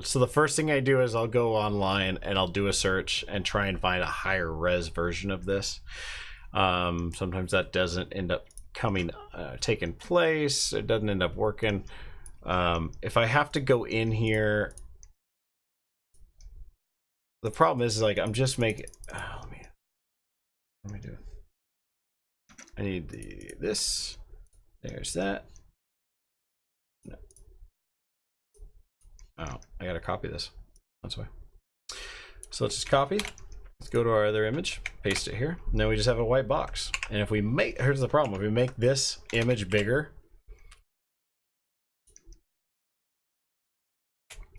So the first thing I do is I'll go online and I'll do a search and try and find a higher res version of this. Sometimes that doesn't end up taking place. It doesn't end up working. If I have to go in here, the problem is like I'm just making. Let me do it. I need this. There's that. No. Oh, I gotta copy this. That's why. So let's just copy. Let's go to our other image, paste it here, and then we just have a white box. And if we make, here's the problem, if we make this image bigger,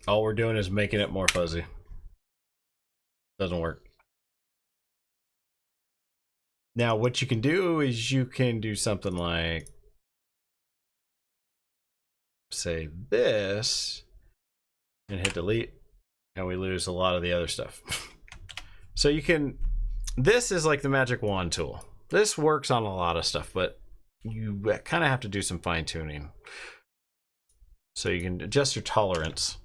all we're doing is making it more fuzzy. Doesn't work. Now what you can do is you can do something like, say this, and hit delete, and we lose a lot of the other stuff. So you can, this is like the magic wand tool. This works on a lot of stuff, but you kind of have to do some fine tuning. So you can adjust your tolerance.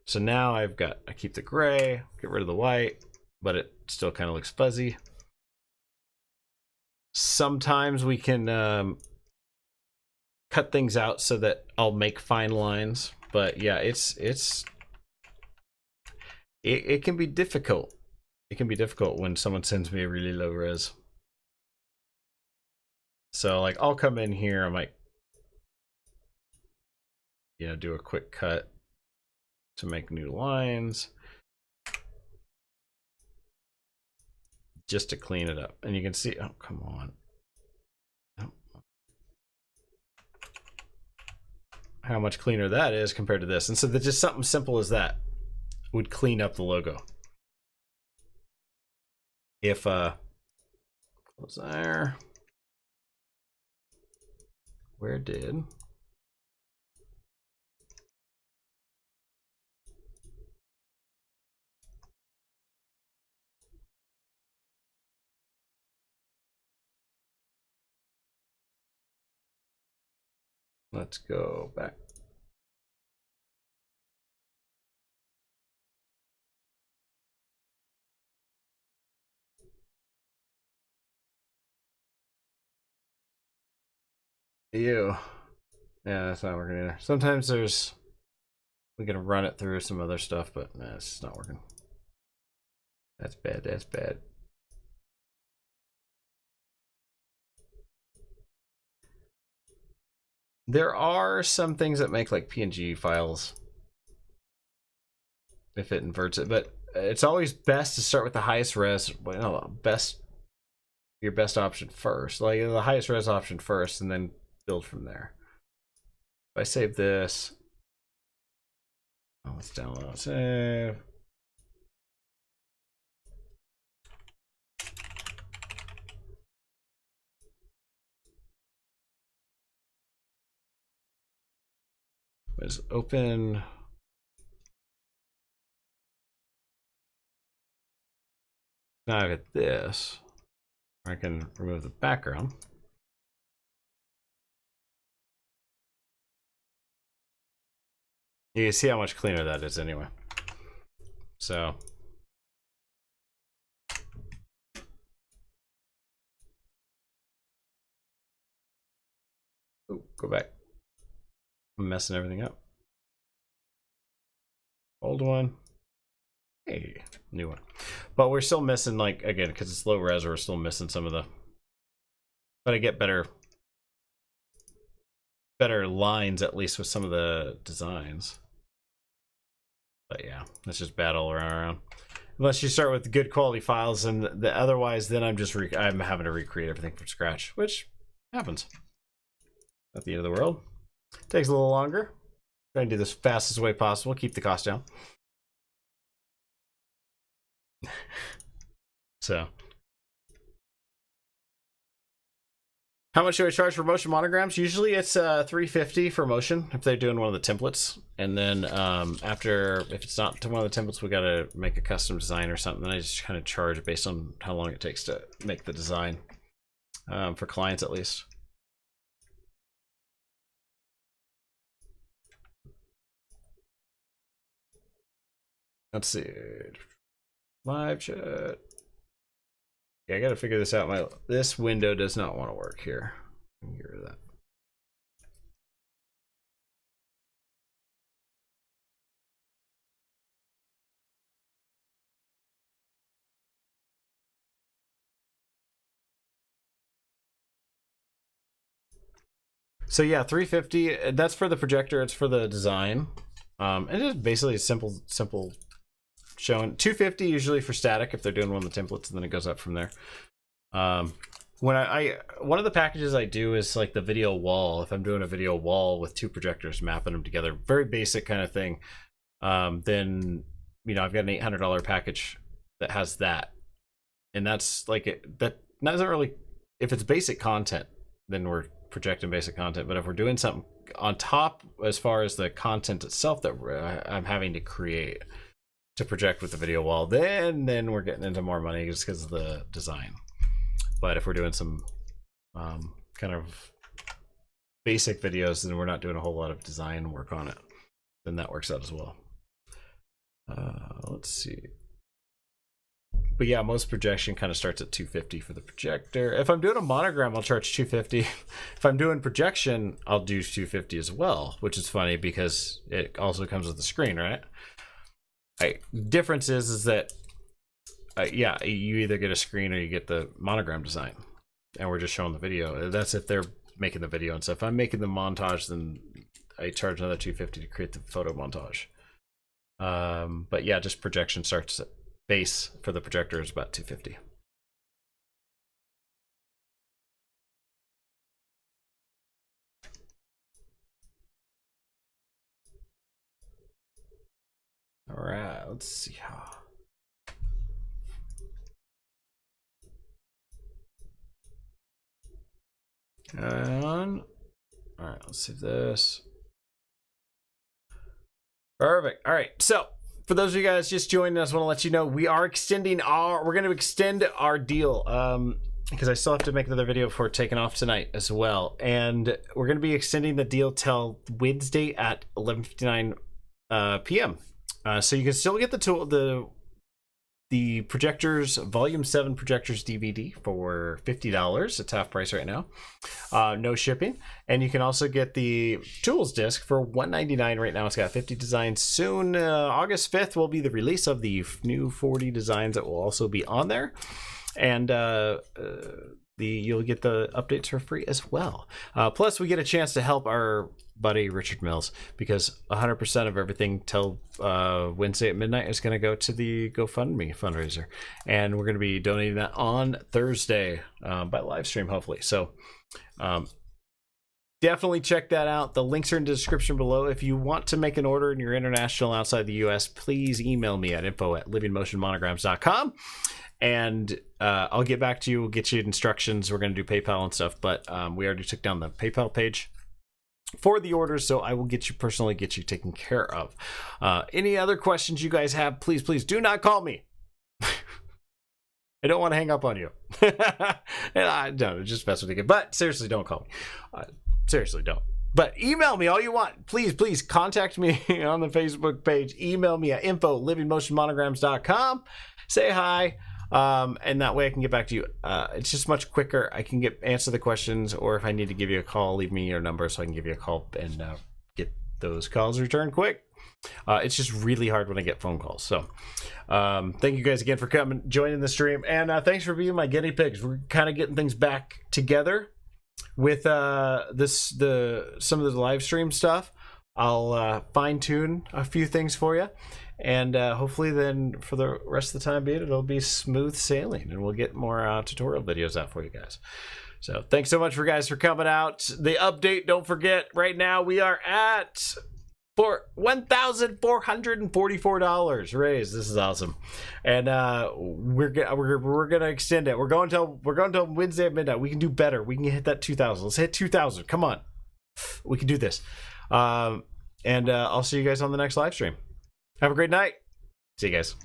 So now I keep the gray, get rid of the white, but it still kind of looks fuzzy. Sometimes we can cut things out so that I'll make fine lines, but yeah, it can be difficult. It can be difficult when someone sends me a really low res. So like I'll come in here, I might, you know, do a quick cut to make new lines just to clean it up. And you can see, oh, come on. Oh. How much cleaner that is compared to this. And so just something simple as that would clean up the logo. If was there, where did let's go back. Ew. Yeah, that's not working either. Sometimes we can run it through some other stuff, but nah, it's not working. That's bad, that's bad. There are some things that make like PNG files if it inverts it, but it's always best to start with the highest res, your best option first, like the highest res option first, and then build from there. If I save this, let's download, save. Let's open. Now I get this. I can remove the background. You can see how much cleaner that is anyway. So ooh, go back. I'm messing everything up. Old one. Hey, new one. But we're still missing, like, again, because it's low res, we're still missing some of the... But I get better lines, at least, with some of the designs. But yeah, that's just bad all around. Unless you start with good quality files, and otherwise, then I'm having to recreate everything from scratch, which happens. Not the end of the world. Takes a little longer. Try and do this fastest way possible. Keep the cost down. So, how much do I charge for motion monograms? Usually it's $350 for motion if they're doing one of the templates, and then if it's not to one of the templates, we gotta make a custom design or something. Then I just kind of charge based on how long it takes to make the design, for clients at least. Let's see. Live chat. Yeah, I gotta figure this out. This window does not want to work here. Get rid of that. So yeah, $350. That's for the projector. It's for the design. It is basically a simple showing. $250 usually for static if they're doing one of the templates, and then it goes up from there. When one of the packages I do is like the video wall. If I'm doing a video wall with two projectors, mapping them together, very basic kind of thing. Then I've got an $800 package that has that, and that's like that doesn't really. If it's basic content, then we're projecting basic content. But if we're doing something on top, as far as the content itself that I'm having to create to project with the video wall, then we're getting into more money just because of the design. But if we're doing some kind of basic videos, then we're not doing a whole lot of design work on it, then that works out as well. Let's see. But yeah, most projection kind of starts at $250 for the projector. If I'm doing a monogram, I'll charge $250. If I'm doing projection, I'll do $250 as well, which is funny because it also comes with the screen, right? Difference is that yeah, you either get a screen or you get the monogram design, and we're just showing the video. That's if they're making the video and stuff. If I'm making the montage, then I charge another $250 to create the photo montage. But yeah, just projection starts at base for the projector is about $250. All right, let's see how. And all right, let's see this. Perfect. All right, so for those of you guys just joining us, I want to let you know we are we're going to extend our deal because I still have to make another video before taking off tonight as well, and we're going to be extending the deal till Wednesday at 11:59 p.m. So you can still get the projectors, volume 7 projectors DVD for $50. It's half price right now, no shipping. And you can also get the tools disc for $199 right now. It's got 50 designs. Soon, August 5th will be the release of the new 40 designs that will also be on there, and you'll get the updates for free as well. Plus, we get a chance to help our buddy Richard Mills, because 100% of everything till Wednesday at midnight is going to go to the GoFundMe fundraiser, and we're going to be donating that on Thursday by live stream, hopefully. So definitely check that out. The links are in the description below. If you want to make an order and you're international outside the US, please email me at info@livingmotionmonograms.com. And I'll get back to you. We'll get you instructions. We're going to do PayPal and stuff, but we already took down the PayPal page for the orders, so I will personally get you taken care of. Any other questions you guys have, please do not call me. I don't want to hang up on you. And I don't, just mess with you. But seriously, don't call me. Seriously, don't. But email me all you want. Please contact me on the Facebook page. Email me at info@livingmotionmonograms.com. Say hi. And that way I can get back to you. It's just much quicker. I can answer the questions, or if I need to give you a call, leave me your number so I can give you a call and those calls return quick. It's just really hard when I get phone calls. So thank you guys again for coming, joining the stream, and thanks for being my guinea pigs. We're kind of getting things back together with some of the live stream stuff. I'll fine tune a few things for you, and hopefully then for the rest of the time being, it'll be smooth sailing, and we'll get more tutorial videos out for you guys. So thanks so much for coming out. The update, don't forget, right now we are at $1,444 raised. This is awesome, and we're gonna extend it. We're going till Wednesday at midnight. We can do better. We can hit that 2,000. Let's hit 2,000. Come on, we can do this. And I'll see you guys on the next live stream. Have a great night. See you guys.